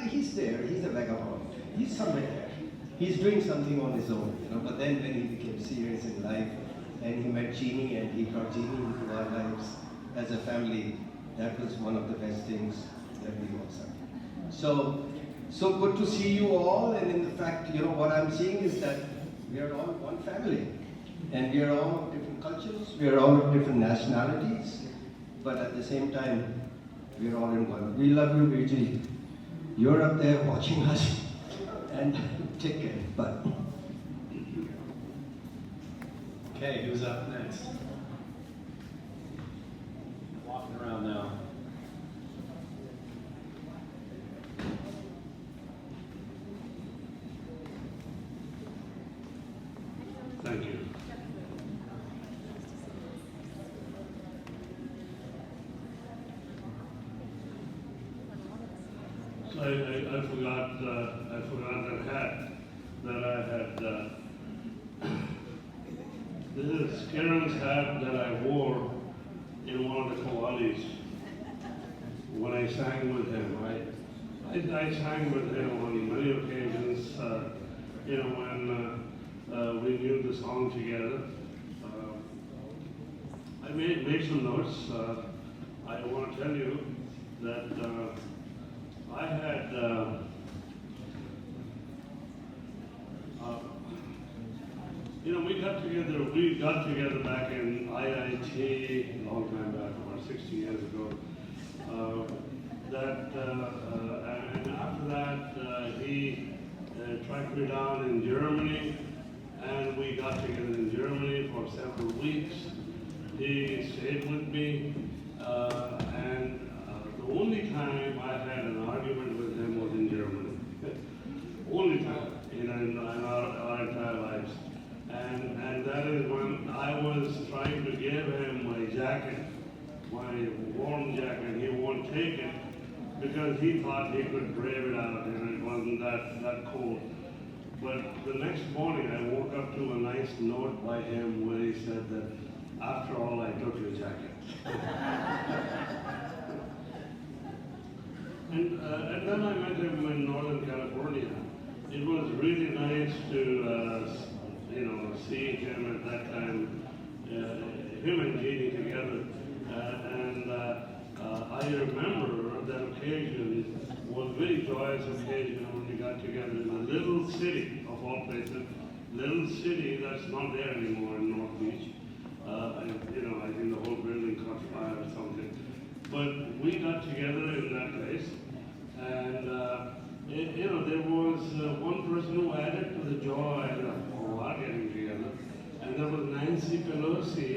he's there, he's a vagabond, he's somewhere there. He's doing something on his own, But then when he became serious in life, and he met Jeannie, and he brought Jeannie into our lives as a family, that was one of the best things that we all saw. So good to see you all, and in fact, what I'm seeing is that we are all one family, and we are all of different cultures, we are all of different nationalities, but at the same time, we are all in one. We love you, Virji. You're up there watching us, and take care. Bye. Okay, who's up next? Walking around now. Thank you. So I forgot that hat that I had. This is Kiran's hat that I wore in one of the Kawalis when I sang with him. I sang with him on many occasions. When we knew the song together. I made some notes. I want to tell you that I had we got together back in IIT a long time back, about 60 years ago. And after that, he tracked me down in Germany, and we got together in Germany for several weeks. He stayed with me, and the only time I had an argument with him was in Germany. Only time in our entire lives. And that is when I was trying to give him my jacket, my warm jacket. He won't take it because he thought he could brave it out and it wasn't that cold. But the next morning I woke up to a nice note by him where he said that, after all, I took your jacket. And then I met him in Northern California. It was really nice to see him at that time, him and Jeannie together. I remember that occasion was a very joyous occasion when we got together in a little city, of all places, little city that's not there anymore in North Beach. I think the whole building caught fire or something. But we got together in that place, and there was one person who added to the joy of our getting together, and that was Nancy Pelosi,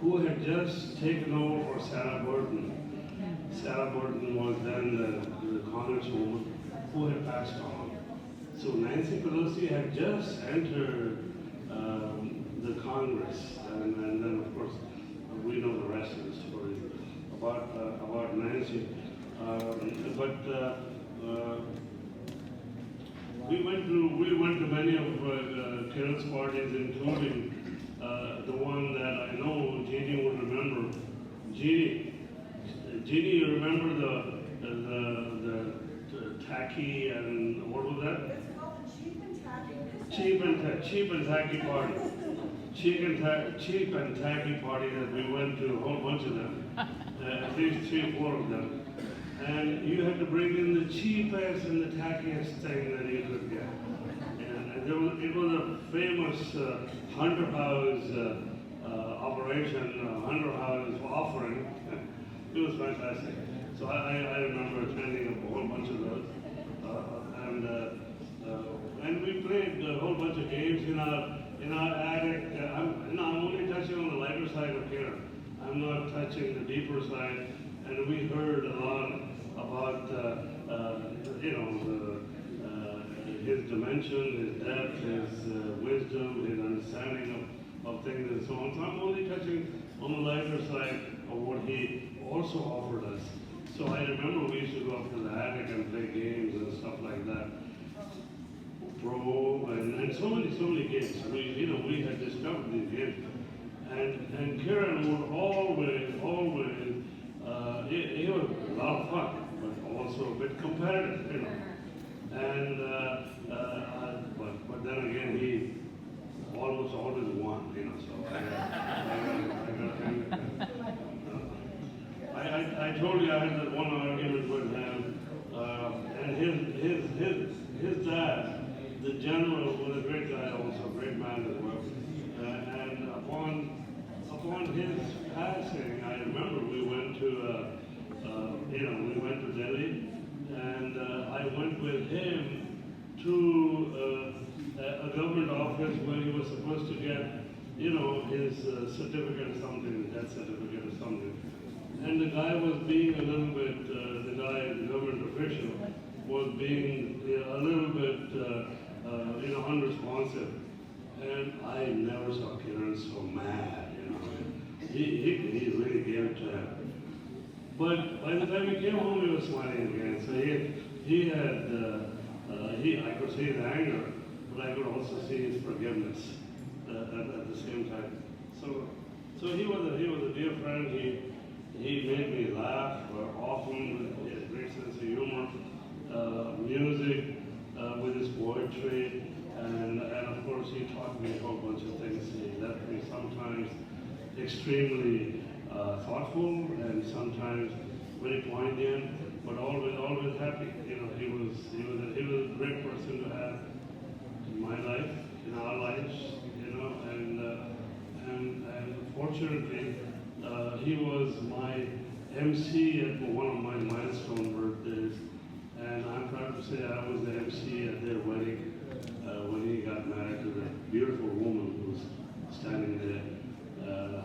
who had just taken over for Sarah Burton. Sarah Burton was then the congresswoman who had passed on. So Nancy Pelosi had just entered the Congress, and then of course we know the rest of the story about Nancy. We went to many of Kiran's parties, including the one that I know Jeannie would remember. Jeannie, you remember the tacky and what was that? It's called the Cheap and Tacky. Cheap and tacky party. Cheap and tacky party that we went to, a whole bunch of them, at least 3 or 4 of them. And you had to bring in the cheapest and the tackiest thing that you could get. And it was a famous Hunter House operation, Hunter House offering. It was fantastic. So I remember attending a whole bunch of those. And we played a whole bunch of games in our in our attic. I'm only touching on the lighter side of Kiran. I'm not touching the deeper side. And we heard a lot about, his dimension, his depth, his wisdom, his understanding of things and so on. So I'm only touching on the lighter side of what he also offered us. So I remember we used to go up to the attic and play games and stuff like that. Pro and so many games. We had discovered these games. And Kiran would always, he was a lot of fun, but also a bit competitive, And, but then again, he almost always won, so I told you I had that one argument with him, and his dad, the general, was a great guy also, a great man as well. And upon his passing, I remember we went to Delhi, and I went with him to a government office where he was supposed to get, his certificate or something, death certificate or something. And the guy was being a little bit, the government official, was being a little bit, unresponsive. And I never saw Kiran so mad, He really gave it to him. But by the time he came home, he was smiling again. So I could see his anger, but I could also see his forgiveness at the same time. So he was a dear friend. He made me laugh often. He had a great sense of humor, music, with his poetry, and of course he taught me a whole bunch of things. He left me sometimes extremely thoughtful and sometimes very poignant, but always happy. He was a great person to have in my life, in our lives, and fortunately he was my MC at one of my milestone birthdays, and I'm proud to say I was the MC at their wedding when he got married to that beautiful woman who's standing there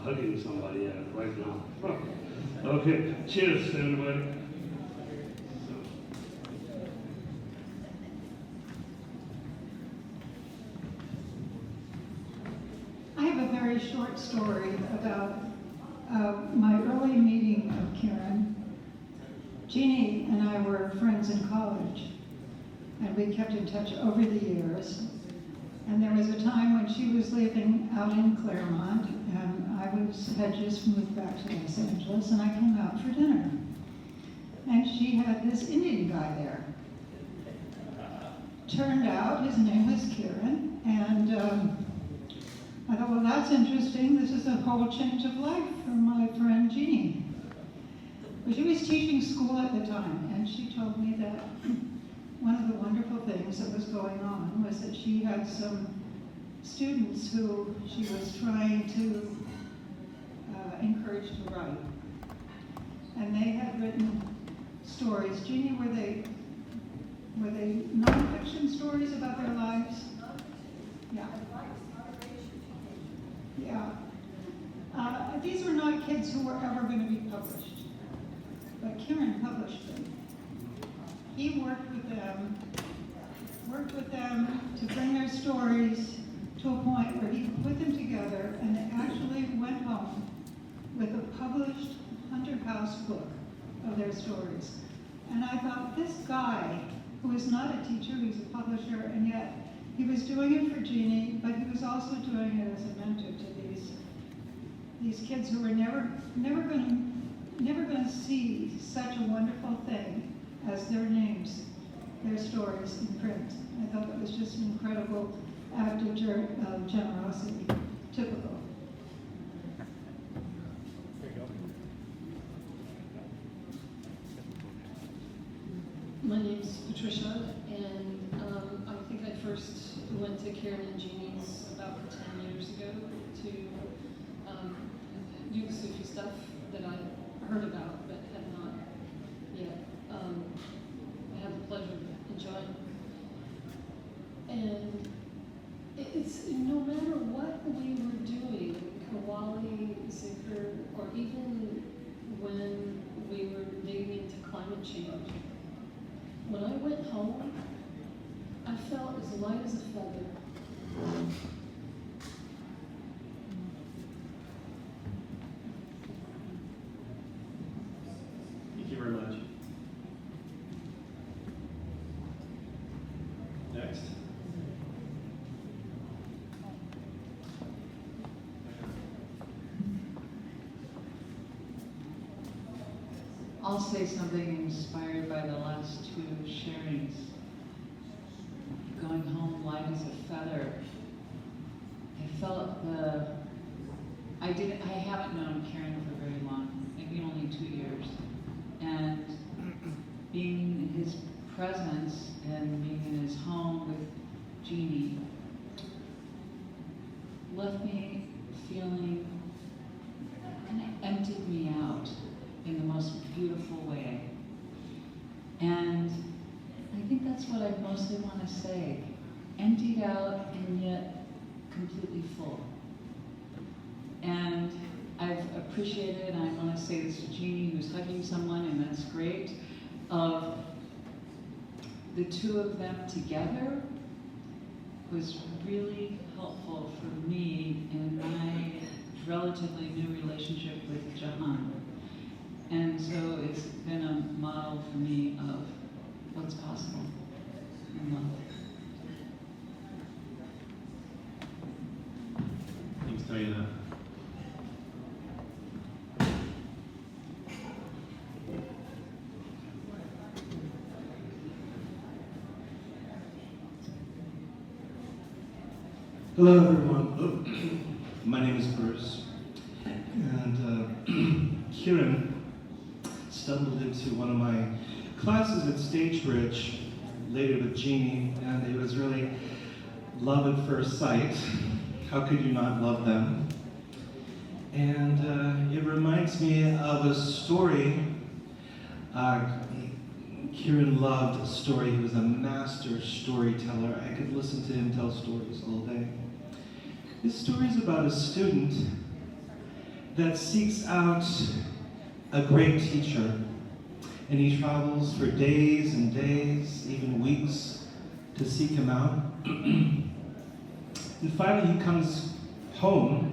hugging somebody right now. Okay, cheers everybody. I have a very short story about my early meeting of Kiran. Jeannie and I were friends in college, and we kept in touch over the years. And there was a time when she was living out in Claremont, and I had just moved back to Los Angeles, and I came out for dinner. And she had this Indian guy there. Turned out his name was Kiran, and I thought, well, that's interesting. This is a whole change of life for my friend Jeannie. But she was teaching school at the time, and she told me that one of the wonderful things that was going on was that she had some students who she was trying to encourage to write. And they had written stories. Jeannie, were they nonfiction stories about their lives? Yeah. Yeah. These were not kids who were ever going to be published, but Kiran published them. He worked with them to bring their stories to a point where he could put them together, and they actually went home with a published Hunter House book of their stories. And I thought, this guy, who is not a teacher, he's a publisher, and yet he was doing it for Jeannie, but he was also doing it as a mentor to these kids who were never going to see such a wonderful thing as their names, their stories in print. I thought that was just an incredible act of generosity, typical. My name's Patricia, and I think I first went to Kiran and Jeannie's about 10 years ago to do the Sufi stuff that I heard about but had not yet had the pleasure of enjoying. And it's no matter even when we were digging into climate change. When I went home, I felt as light as a feather. Thank you very much. Next. I'll say something inspired by the last two sharings. Going home light as a feather. I felt I haven't known Kiran for very long, maybe only 2 years. And being in his presence and being in his home with Jeannie left me feeling, kind of emptied me out in the most beautiful way. And I think that's what I mostly want to say. Emptied out and yet completely full. And I've appreciated, and I want to say this to Jeannie, who's hugging someone, and that's great, of the two of them together was really helpful for me in my relatively new relationship with Jahan. And so it's been a model for me of what's possible in love. Thanks, Diana. Hello, everyone. My name is Bruce, and Kiran stumbled into one of my classes at Stagebridge, later with Jeannie, and it was really love at first sight. How could you not love them? And it reminds me of a story. Kiran loved a story. He was a master storyteller. I could listen to him tell stories all day. This story is about a student that seeks out a great teacher, and he travels for days and days, even weeks, to seek him out. And finally he comes home,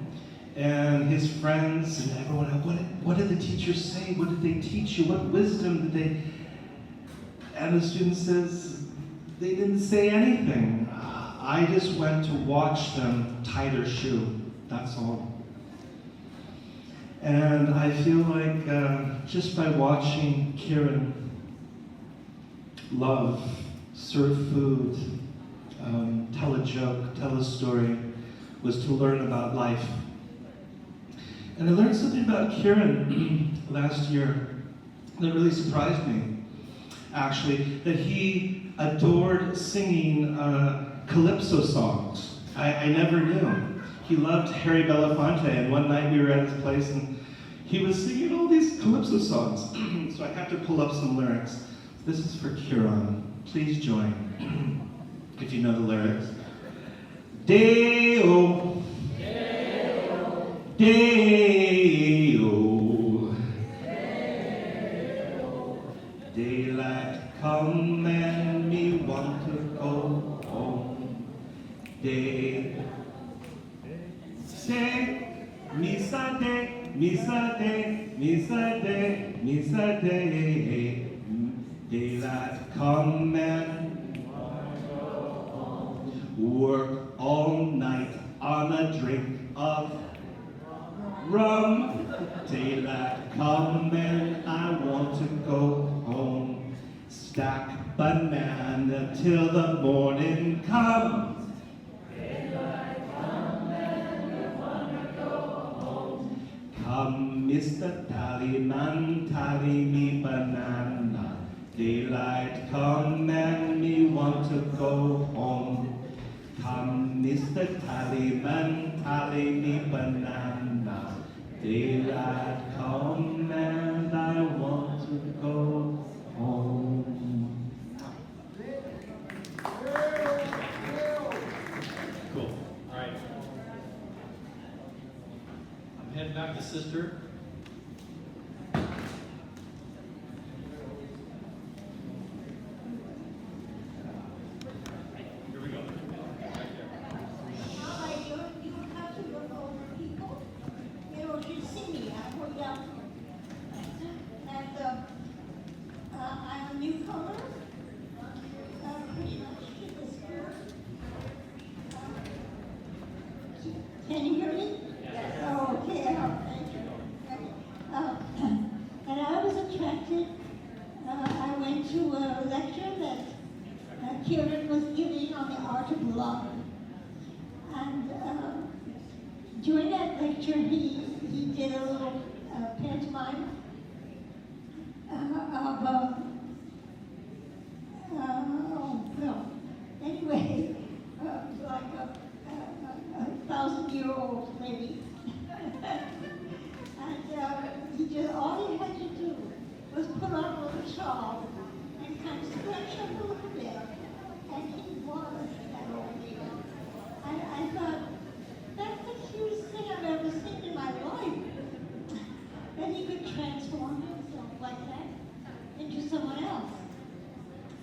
and his friends and everyone, what did the teacher say? What did they teach you? What wisdom did they... And the student says, they didn't say anything. I just went to watch them tie their shoe, that's all. And I feel like just by watching Kiran love, serve food, tell a joke, tell a story, was to learn about life. And I learned something about Kiran last year that really surprised me. Actually, that he adored singing calypso songs. I never knew. He loved Harry Belafonte, and one night we were at his place and he was singing all these calypso songs. So I have to pull up some lyrics. This is for Kiran. Please join, if you know the lyrics. Deo, Deo, daylight come and me want to go home. Day, say, misa day, misa day, misa day, misa day. Daylight come and work all night on a drink of rum. Daylight come and I want to go home. Stack banana till the morning come. Daylight come and I wanna go home. Come, Mr. Tallyman, tally me banana. Daylight come and me want to go home. Come, Mr. Tallyman, tally me banana. Daylight come and I want to go home. Cool. All right. I'm heading back to Sister. Can you hear me? Yes. Oh, okay. Thank you. And I was attracted. I went to a lecture that Kiran was giving on the art of love. And during that lecture, he did a little pantomime of anyway, like a 1,000-year-old lady. And he just, all he had to do was put on a little shawl and kind of stretch up a little bit. And he was that old lady. And I thought, that's the cutest thing I've ever seen in my life. That he could transform himself like that into someone else.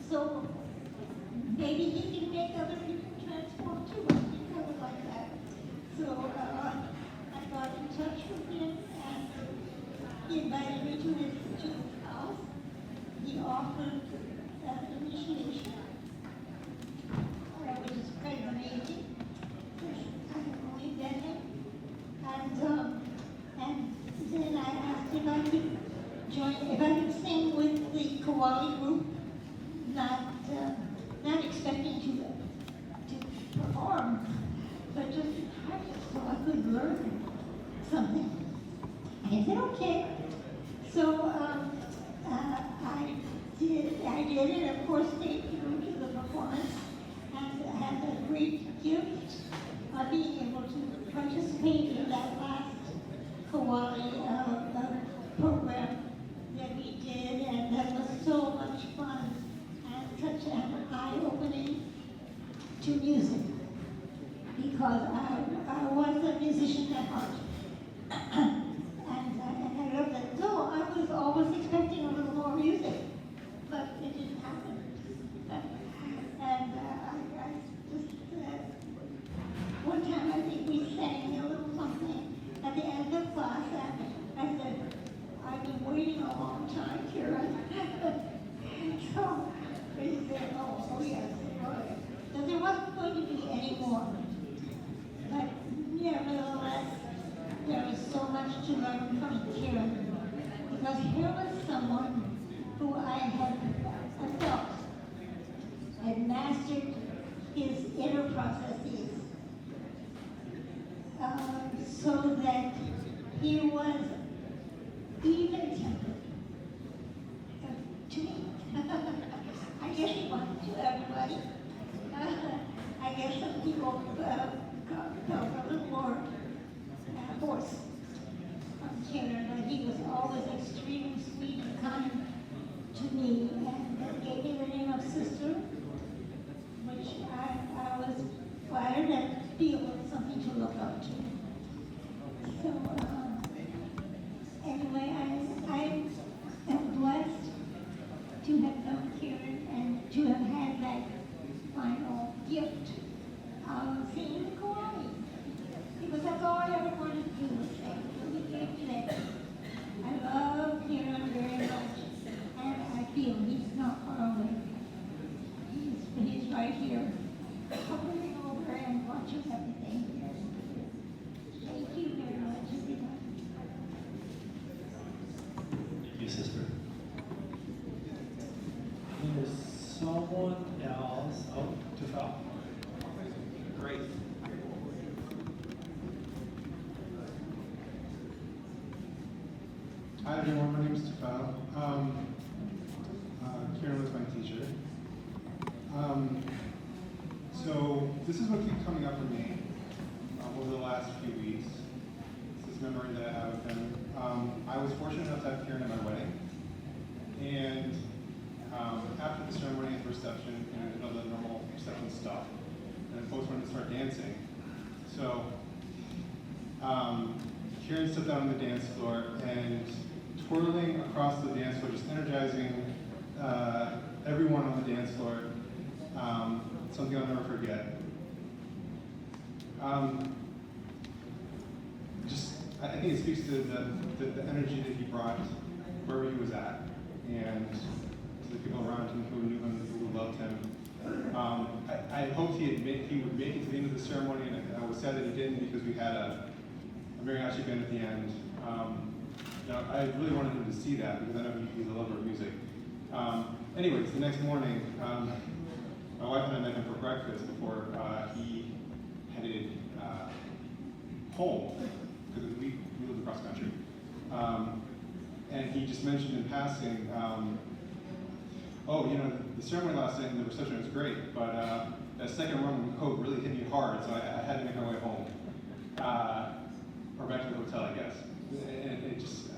So maybe he can make other people transform too, because of like that. So I got in touch with him, and he invited me to his house. He offered initiation, which is kind of amazing. I only met him, and then I asked if I could join, if I could sing with the Kowali group, not expecting to perform, but just to practice so I could learn something. And he said, okay. So I did, and of course stayed through to the performance, and had the great gift of being able to participate in that last Kowali program that we did, and that was so much fun and such an eye-opening to music, because I was a musician at heart, and I loved it. So I was always expecting a little more music, but it didn't happen. And I just, one time I think we sang a little something at the end of class, and I said, I've been waiting a long time, Kiran. So he said, oh yes. So there wasn't going to be any more. But nevertheless, there is so much to learn from Kiran. Because here was someone who I felt had mastered his inner processes, so that he was even-tempered to me. I guess he wasn't to everybody. I guess some people felt a little more force from Kiran, but he was always extremely sweet and kind to me, and gave me the name of sister, which I was flattered and feel was something to look up to. So anyway, I am blessed to have known Kiran and to have had that final gift of seeing the Kowali. Because that's all I ever wanted to do was say, so he gave me that. I love Kiran very much, and I feel he's not far away. He's right here, hovering over and watching everything. Thank you very much, everybody. Thank you, sister. There's someone else. Oh, Tufal. Great. Hi everyone, my name is Tufal. Kiran was my teacher. So this is what keeps coming up for me over the last few weeks. This memory that I have of him. I was fortunate enough to have Kiran at my wedding. And after the ceremony and reception, I did all the normal reception stuff. And then folks wanted to start dancing. So Kiran stepped out on the dance floor and twirling across the dance floor, just energizing everyone on the dance floor. Something I'll never forget. I think it speaks to the energy that he brought wherever he was at, and to the people around him who knew him, who loved him. I hoped he would make it to the end of the ceremony, and I was sad that he didn't because we had a mariachi band at the end. I really wanted him to see that because I know he's a lover of music. Anyways, the next morning, my wife and I met him for breakfast before he headed home, because we lived across country. And he just mentioned in passing, the ceremony last night and the reception was great, but that second Roman coat really hit me hard, so I had to make my way home. Or back to the hotel, I guess. And it just,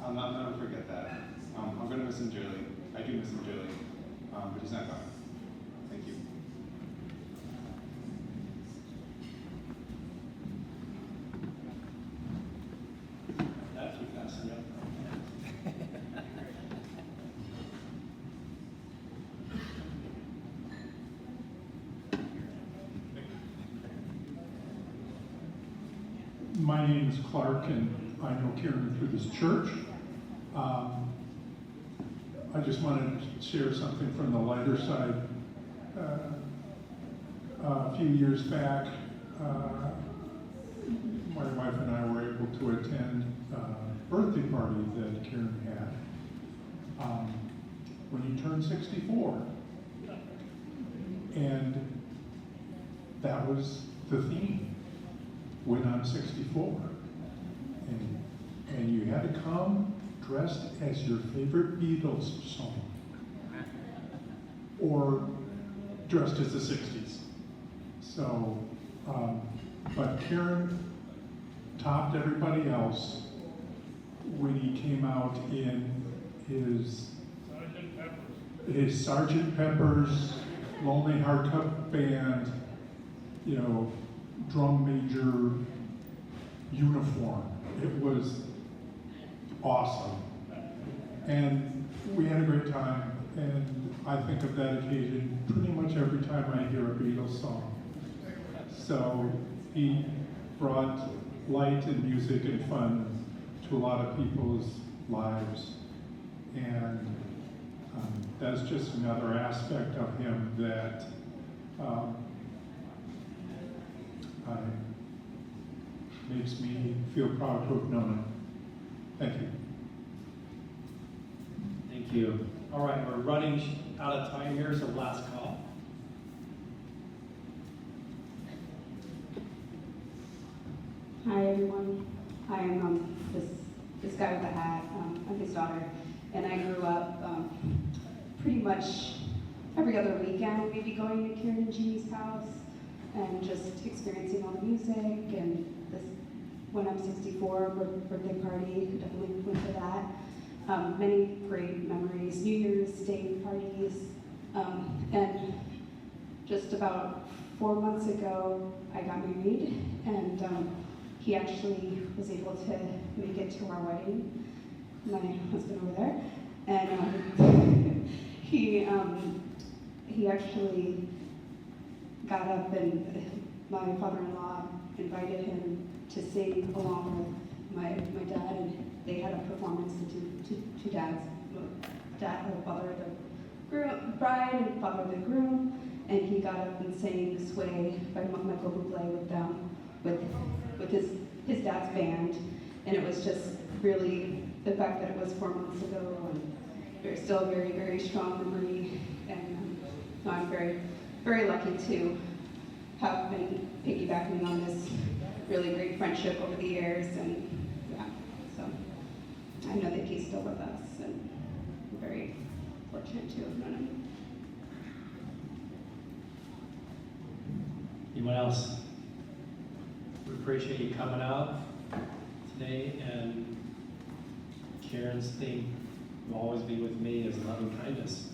I'll never forget that. I'm going to miss him dearly. I do miss him dearly, but he's not gone. Thank you. That's too fast. My name is Clark, and I know Kiran through this church. I just wanted to share something from the lighter side. A few years back, my wife and I were able to attend a birthday party that Kiran had when he turned 64. And that was the theme. When I'm 64, and you had to come dressed as your favorite Beatles song, or dressed as the 60s. So, but Kiran topped everybody else when he came out in his Sgt. Pepper's Lonely Heart Club Band, drum major uniform. It was awesome. And we had a great time, and I think of that occasion pretty much every time I hear a Beatles song. So he brought light and music and fun to a lot of people's lives, and that's just another aspect of him that makes me feel proud to have known him. Thank you. Thank you. All right, we're running out of time here, so last call. Hi everyone. I am this guy with the hat. I'm his daughter, and I grew up pretty much every other weekend we'd be going to Kiran and Jeannie's house and just experiencing all the music, and this when I'm 64 birthday party, definitely went to that. Many great memories, New Year's Day parties, and just about 4 months ago I got married, and he actually was able to make it to our wedding, my husband over there, and he actually got up, and my father-in-law invited him to sing along with my dad, and they had a performance, the two dads, father of the bride and father of the groom, and he got up and sang Sway by Michael Bublé with them, with his dad's band, and it was just really the fact that it was 4 months ago, and there's still a very, very strong memory, and I'm very, very lucky to have been piggybacking on this really great friendship over the years, and yeah, so I know that he's still with us, and I'm very fortunate to have known him. Anyone else? We appreciate you coming out today, and Kiran's theme will always be with me is love and kindness.